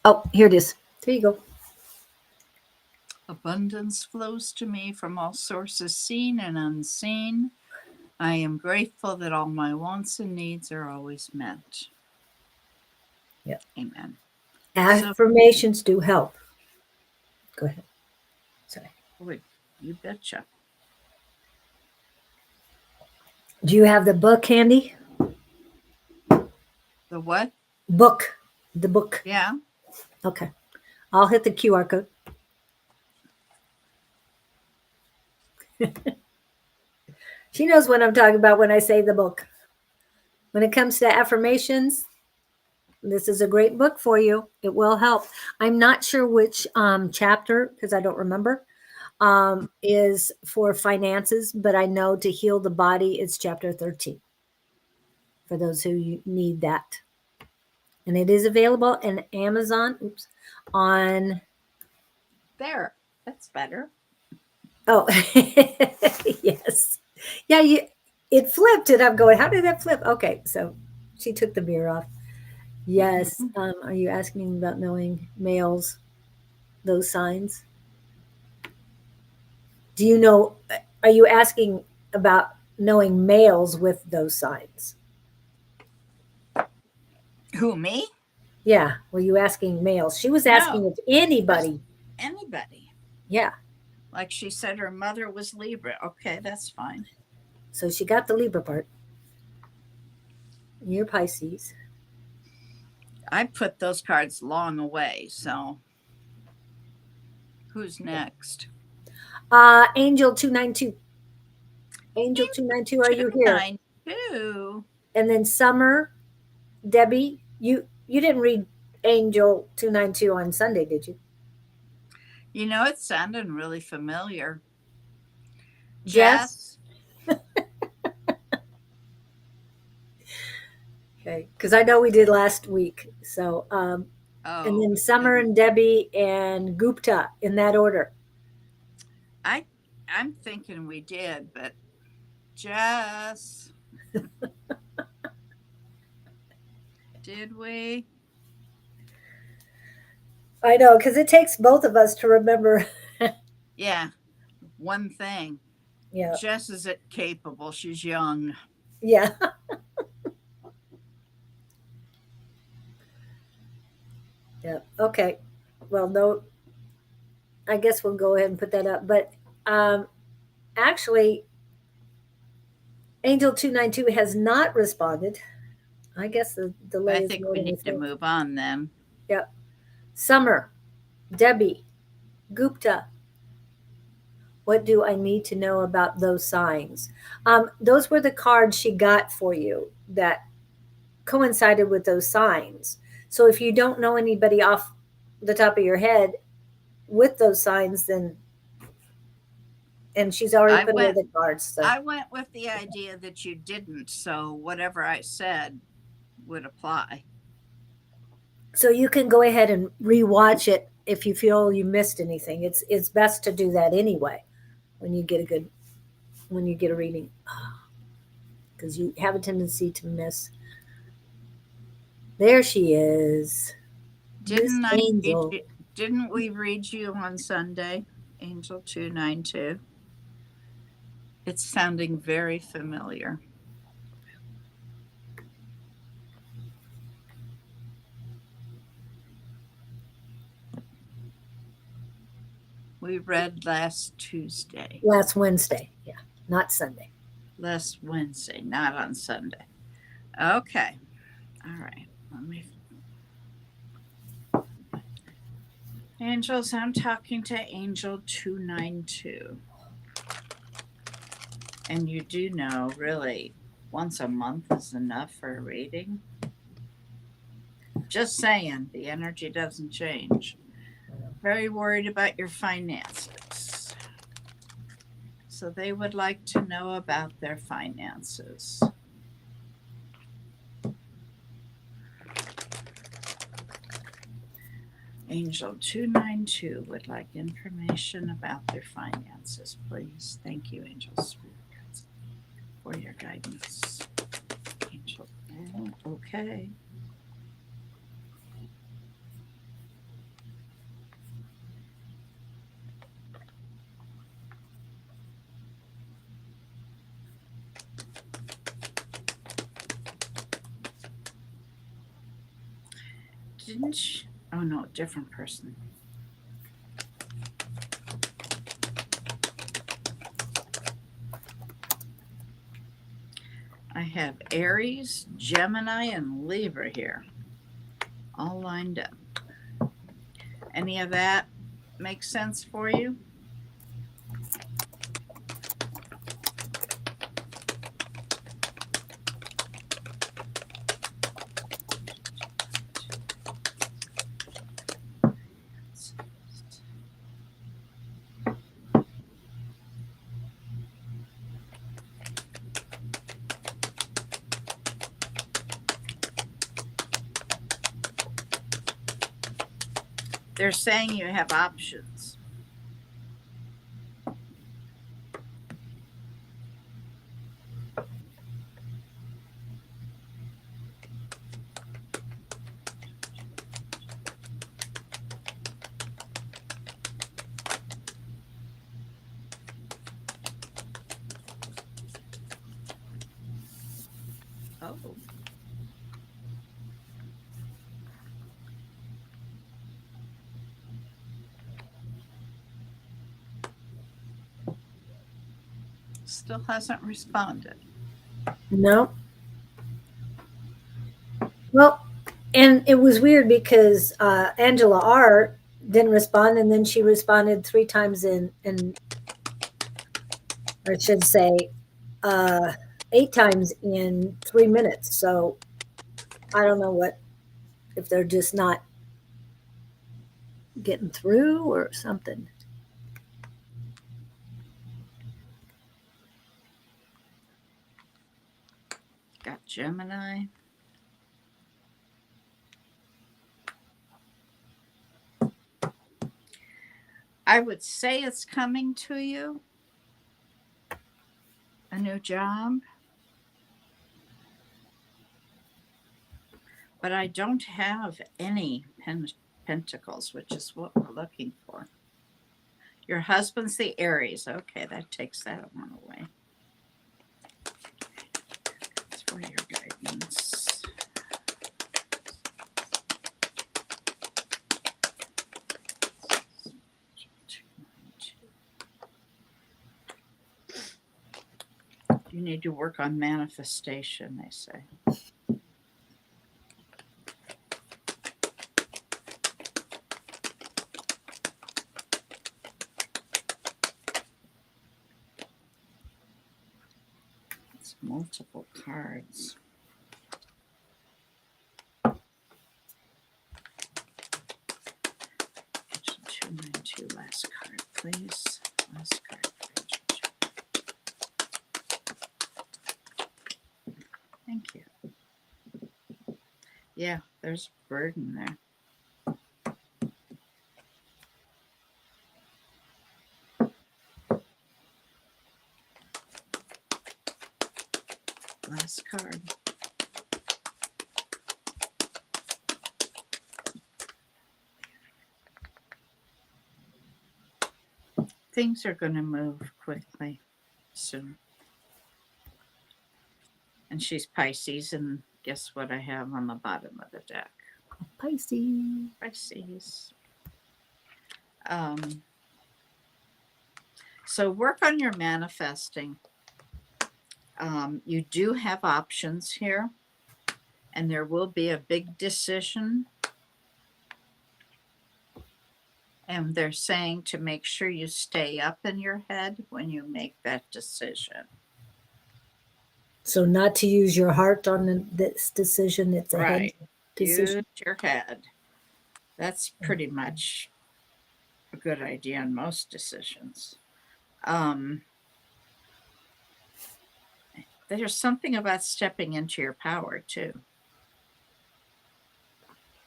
Oh, here it is. There you go. Abundance flows to me from all sources seen and unseen. I am grateful that all my wants and needs are always met. Yeah. Amen. Affirmations do help. Go ahead. Sorry. Wait, you betcha. Do you have the book handy? The what? Book. The book. Yeah. Okay. I'll hit the QR code. She knows what I'm talking about when I say the book. When it comes to affirmations, this is a great book for you. It will help. I'm not sure which chapter, because I don't remember, is for finances, but I know to heal the body, it's chapter 13 for those who need that. And it is available in Amazon. Oops. On. There. That's better. Oh, yes. Yeah, it flipped and I'm going, how did that flip? Okay, so she took the mirror off. Yes. Are you asking about knowing males, those signs? Do you know, are you asking about knowing males with those signs? Who, me? Yeah. Were you asking males? She was No. asking if anybody. Anybody. Yeah. Like she said, her mother was Libra. Okay, that's fine. So she got the Libra part. You're Pisces. I put those cards long away. So who's next? Angel 292. Angel 292, are you here? 292. And then Summer, Debbie, you didn't read Angel 292 on Sunday, did you? You know, it sounded really familiar. Jess? Jess. Okay, because I know we did last week. So, and Oh, then Summer and Debbie and Gupta in that order. I'm thinking we did, but Jess. Did we? I know, because it takes both of us to remember. Yeah. One thing. Yeah. Jess is capable. She's young. Yeah. Yeah. Okay. Well, no, I guess we'll go ahead and put that up. But actually, Angel 292 has not responded. I guess the delay I is think more we than we need to think. move on then. Yep. Summer, Debbie, Gupta. What do I need to know about those signs? Those were the cards she got for you that coincided with those signs. So if you don't know anybody off the top of your head with those signs, then and she's already I put away went the cards. So. I went with the idea that you didn't, so whatever I said would apply. So you can go ahead and rewatch it if you feel you missed anything. It's best to do that anyway when you get a reading, because you have a tendency to miss. There she is, Miss Didn't I read Angel. you, didn't we read you on Sunday, Angel 292? It's sounding very familiar. We read last Tuesday. Last Wednesday, yeah, not Sunday. Last Wednesday, not on Sunday. Okay. All right. Let me. Angels, I'm talking to Angel 292. And you do know, really, once a month is enough for a reading. Just saying, the energy doesn't change. Very worried about your finances. So they would like to know about their finances. Angel 292 would like information about their finances, please. Thank you, Angel Spirit Guides, for your guidance. Angel, okay. Didn't you? Oh no, different person. have Aries, Gemini, and Libra here, all lined up. Any of that make sense for you? They're saying you have options. Oh. Still hasn't responded. No. Well, and it was weird because Angela R didn't respond, and then she responded 3 times or I should say, 8 times in 3 minutes. So I don't know if they're just not getting through or something. Got Gemini. I would say it's coming to you. A new job. But I don't have any pentacles, which is what we're looking for. Your husband's the Aries. Okay, that takes that one away. That's for your guidance. You need to work on manifestation, they say. It's multiple cards. 292, last card, please. Last card. Thank you. Yeah, there's burden there. Last card. Things are going to move quickly soon. And she's Pisces, and guess what I have on the bottom of the deck? Pisces. Pisces. So work on your manifesting. You do have options here, and there will be a big decision. And they're saying to make sure you stay up in your head when you make that decision. So not to use your heart on this decision. It's a Right. head decision. Use your head. That's pretty much a good idea on most decisions. There's something about stepping into your power too.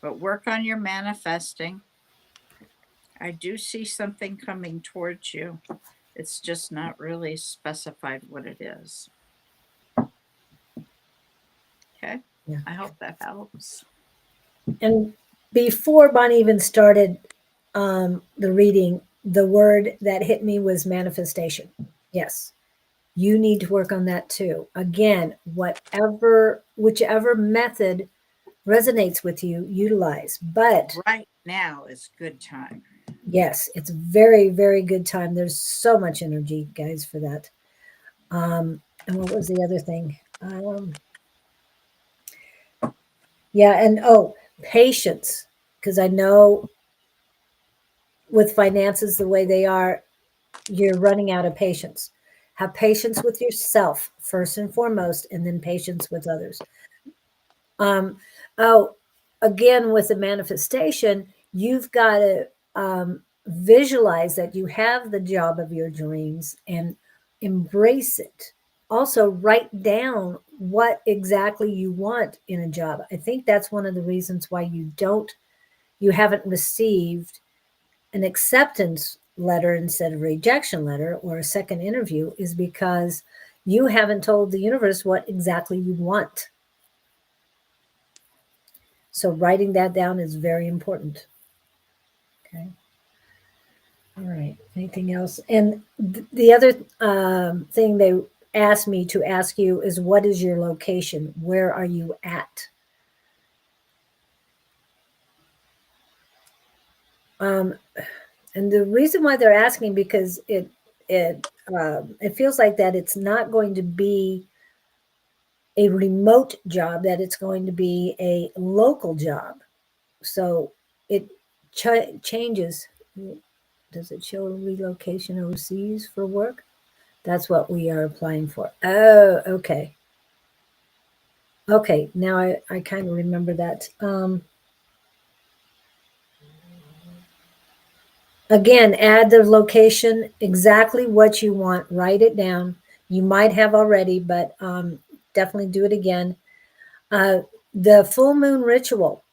But work on your manifesting. I do see something coming towards you. It's just not really specified what it is. Okay. Yeah. I hope that helps. And before Bonnie even started the reading, the word that hit me was manifestation. Yes. You need to work on that too. Again, whichever method resonates with you, utilize. But Right now is good time. yes, it's very, very good time. There's so much energy, guys, for that. And what was the other thing? Um, yeah, and patience, because I know with finances the way they are, you're running out of patience. Have patience with yourself first and foremost, and then patience with others. Um, oh, again, with the manifestation, you've got to visualize that you have the job of your dreams and embrace it. Also, write down what exactly you want in a job. I think that's one of the reasons why you haven't received an acceptance letter instead of rejection letter or a second interview, is because you haven't told the universe what exactly you want. So writing that down is very important. Okay. All right. Anything else? And the other thing they asked me to ask you is, what is your location? Where are you at? And the reason why they're asking, because it feels like that it's not going to be a remote job, that it's going to be a local job. So it changes. Does it show relocation overseas for work? That's what we are applying for. Oh, okay. Okay, now I kind of remember that. Again, add the location, exactly what you want, write it down. You might have already, but definitely do it again. The full moon ritual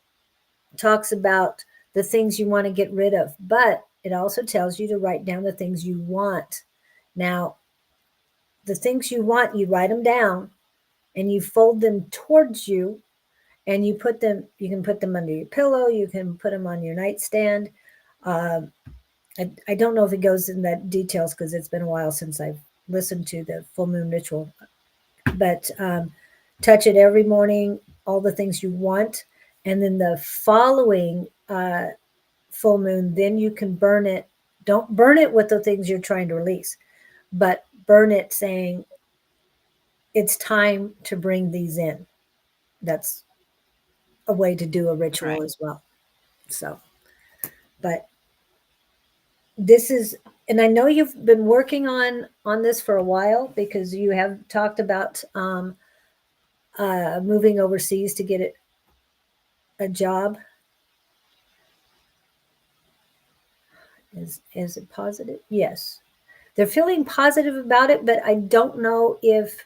talks about the things you want to get rid of, but it also tells you to write down the things you want. Now, the things you want, you write them down and you fold them towards you, and you can put them under your pillow, you can put them on your nightstand. Uh, I don't know if it goes in that details because it's been a while since I've listened to the full moon ritual, but touch it every morning, all the things you want. And then the following full moon, then you can burn it. Don't burn it with the things you're trying to release, but burn it saying, it's time to bring these in. That's a way to do a ritual Right. as well. So, but this is, and I know you've been working on this for a while, because you have talked about moving overseas to get a job. Is it positive? Yes, they're feeling positive about it, but I don't know if,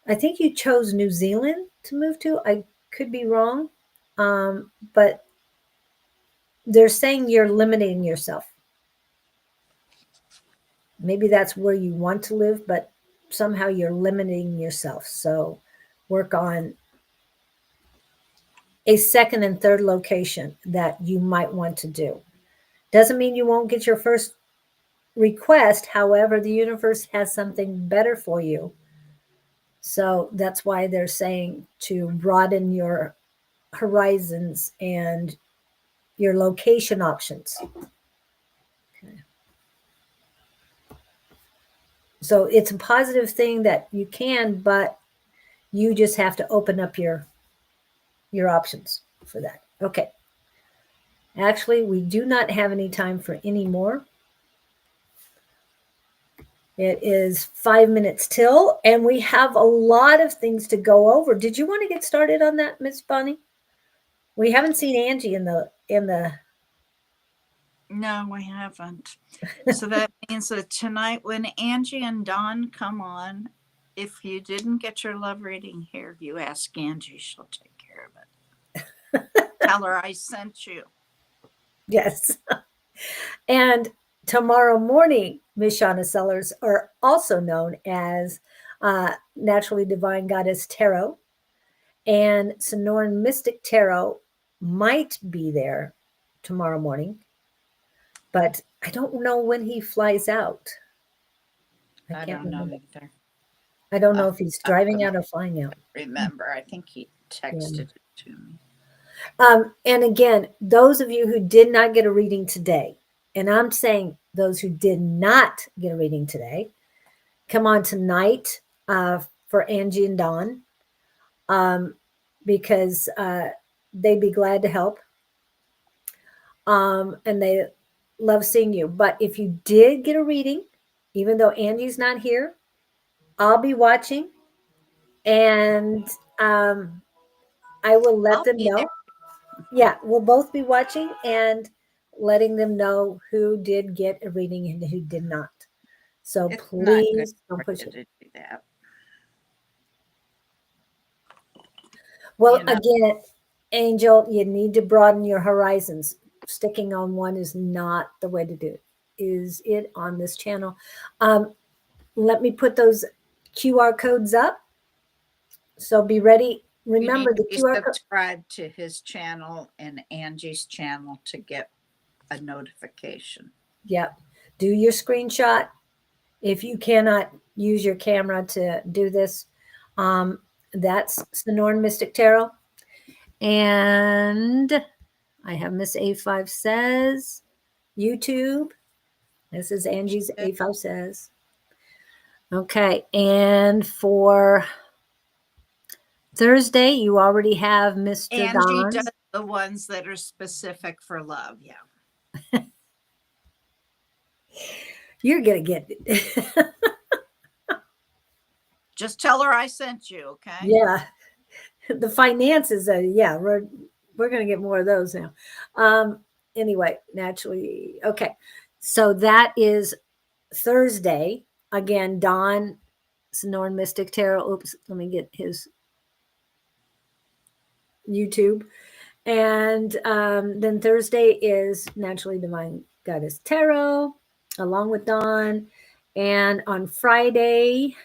I think you chose New Zealand to move to. I could be wrong, but they're saying you're limiting yourself. Maybe that's where you want to live, but somehow you're limiting yourself. So work on a second and third location that you might want to do. Doesn't mean you won't get your first request. However, the universe has something better for you. So that's why they're saying to broaden your horizons and your location options. Okay. So it's a positive thing that you can, but you just have to open up your options for that. Okay. Actually, we do not have any time for any more. It is 5 minutes till, and we have a lot of things to go over. Did you want to get started on that, Miss Bonnie? We haven't seen Angie in the No, we haven't. So that means that tonight, when Angie and Don come on, if you didn't get your love reading here, you ask Angie, she'll take care of it. Tell her I sent you. Yes. And tomorrow morning, Miss Shauna Sellers, are also known as Naturally Divine Goddess Tarot, and Sonoran Mystic Tarot might be there tomorrow morning, but I don't know when he flies out. I Can't don't know remember. either. I don't know if he's driving out or flying out. Remember, I think he texted it to me. And again, those of you who did not get a reading today, and I'm saying those who did not get a reading today, come on tonight for Angie and Don, because they'd be glad to help. And they love seeing you. But if you did get a reading, even though Angie's not here, I'll be watching, and I will let I'll them be know. there. Yeah, we'll both be watching and letting them know who did get a reading and who did not. So It's not good please don't for push you it. to do that. Well, You know, again, Angel, you need to broaden your horizons. Sticking on one is not the way to do it. Is it on this channel? Let me put those QR codes up. So be ready. you need Remember to the be QR code. subscribed to his channel and Angie's channel to get a notification. Yep. Do your screenshot. If you cannot use your camera to do this, that's Sonoran Mystic Tarot. And I have Miss A5 Says, YouTube. This is Angie's A5 Says. Okay. And for Thursday, you already have Mr. Angie Don's. does the ones that are specific for love. Yeah. You're going to get it. Just tell her I sent you, okay? Yeah. The finances, yeah, we're going to get more of those now. Anyway, naturally, okay. So that is Thursday. Again, Don Sonoran Mystic Tarot. Oops, let me get his YouTube. And then Thursday is Naturally Divine Goddess Tarot, along with Don. And on Friday,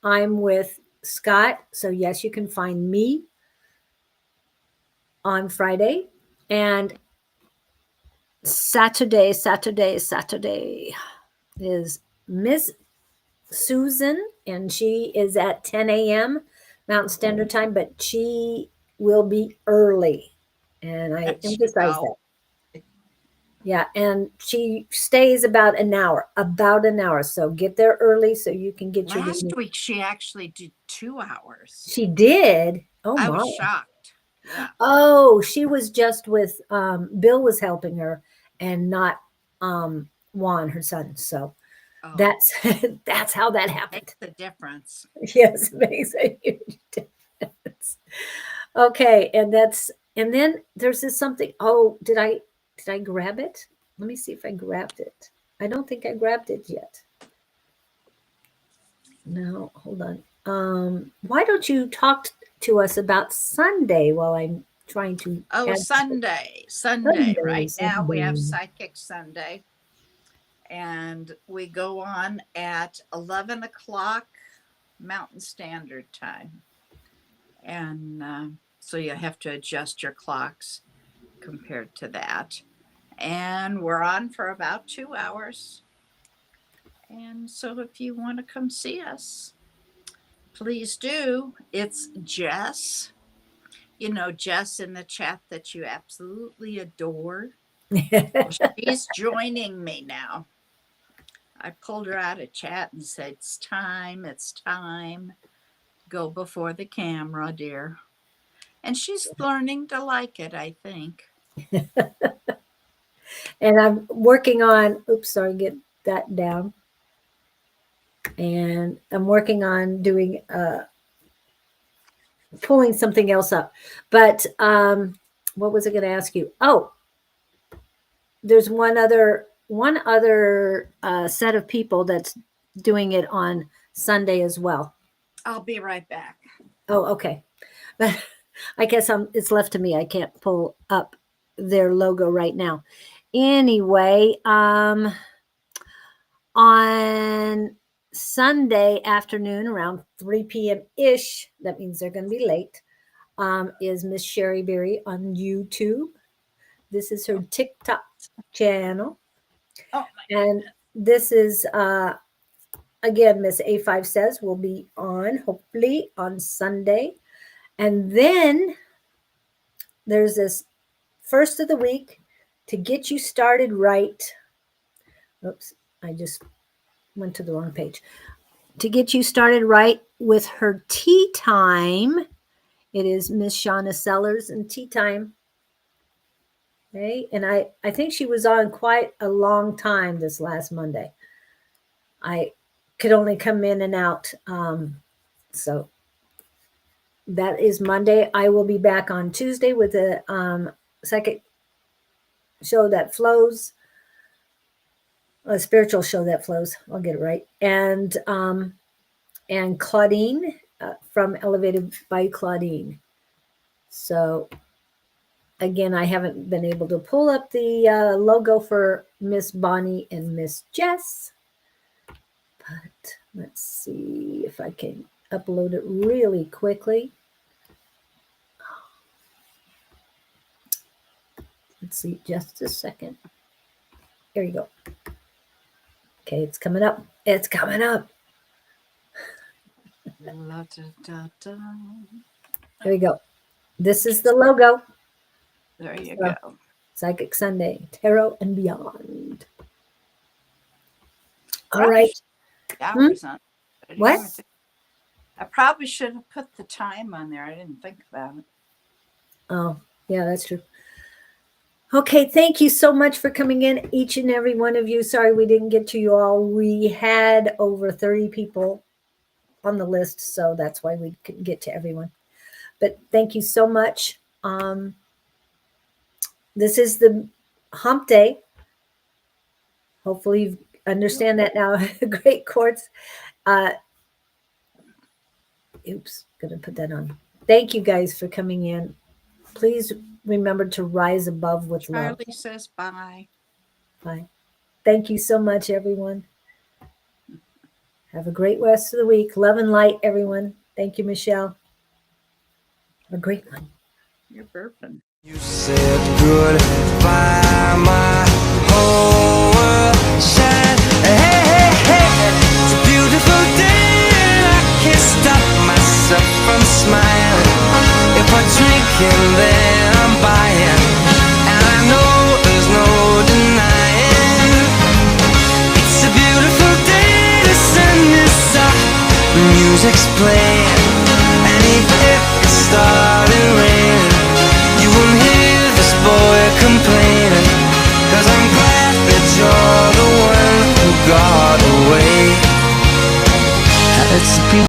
I'm with Scott. So yes, you can find me on Friday. And Saturday is Miss Susan, and she is at 10 a.m. Mountain Standard Time, but she will be early. And I Let you emphasize know. that. Yeah, and she stays about an hour. So get there early so you can get your Last reading. week she actually did 2 hours. She did. Oh I my. was shocked. Yeah. Oh, she was just with Bill was helping her and not Juan, her son. So Oh, that's that's how that happened. makes the difference. Yes, it makes a huge difference. Okay, and then there's this something. Oh, did I grab it? Let me see if I grabbed it. I don't think I grabbed it yet. No, hold on. Why don't you talk to us about Sunday while I'm trying to Oh, add Sunday. Sunday, Right now we have Sunday. Psychic Sunday. And we go on at 11 o'clock Mountain Standard Time. And so you have to adjust your clocks compared to that. And we're on for about 2 hours. And so if you want to come see us, please do. It's Jess. You know, Jess in the chat that you absolutely adore. Well, she's joining me now. I pulled her out of chat and said, it's time. Go before the camera, dear. And she's learning to like it, I think. And I'm working on, oops, sorry, get that down. And I'm working on doing pulling something else up. But what was I going to ask you? Oh, there's one other set of people that's doing it on Sunday as well. I'll be right back. Oh, okay. I guess it's left to me. I can't pull up their logo right now. Anyway, on Sunday afternoon around 3 p.m. ish, that means they're going to be late, is Miss Sherry Berry on YouTube. This is her TikTok channel. Oh, and this is, again, Miss A5 Says will be on, hopefully, on Sunday. And then there's this first of the week to get you started right. Oops, I just went to the wrong page. to get you started right with her tea time, it is Miss Shauna Sellers and tea time. Okay, and I think she was on quite a long time this last Monday. I could only come in and out. So that is Monday. I will be back on Tuesday with a psychic show that flows, a spiritual show that flows. I'll get it right. And Claudene from Elevated by Claudene. So again, I haven't been able to pull up the logo for Miss Bonnie and Miss Jess, but let's see if I can upload it really quickly. Let's see, just a second. Here you go. Okay, it's coming up. It's coming up. La, da, da, da. There we go. This is the logo. There you So, go. Psychic Sunday, Tarot and Beyond. All Probably right. should put the hours on. I What? didn't think- I probably should have put the time on there. I didn't think about it. Oh, yeah, that's true. Okay, thank you so much for coming in, each and every one of you. Sorry we didn't get to you all. We had over 30 people on the list, so that's why we couldn't get to everyone. But thank you so much. This is the hump day. Hopefully you understand that now. Great quartz. Oops, gonna put that on. Thank you guys for coming in. Please remember to rise above with love. Charlie says bye. Bye. Thank you so much, everyone. Have a great rest of the week. Love and light, everyone. Thank you, Michelle. Have a great one. You're burping. You said goodbye, my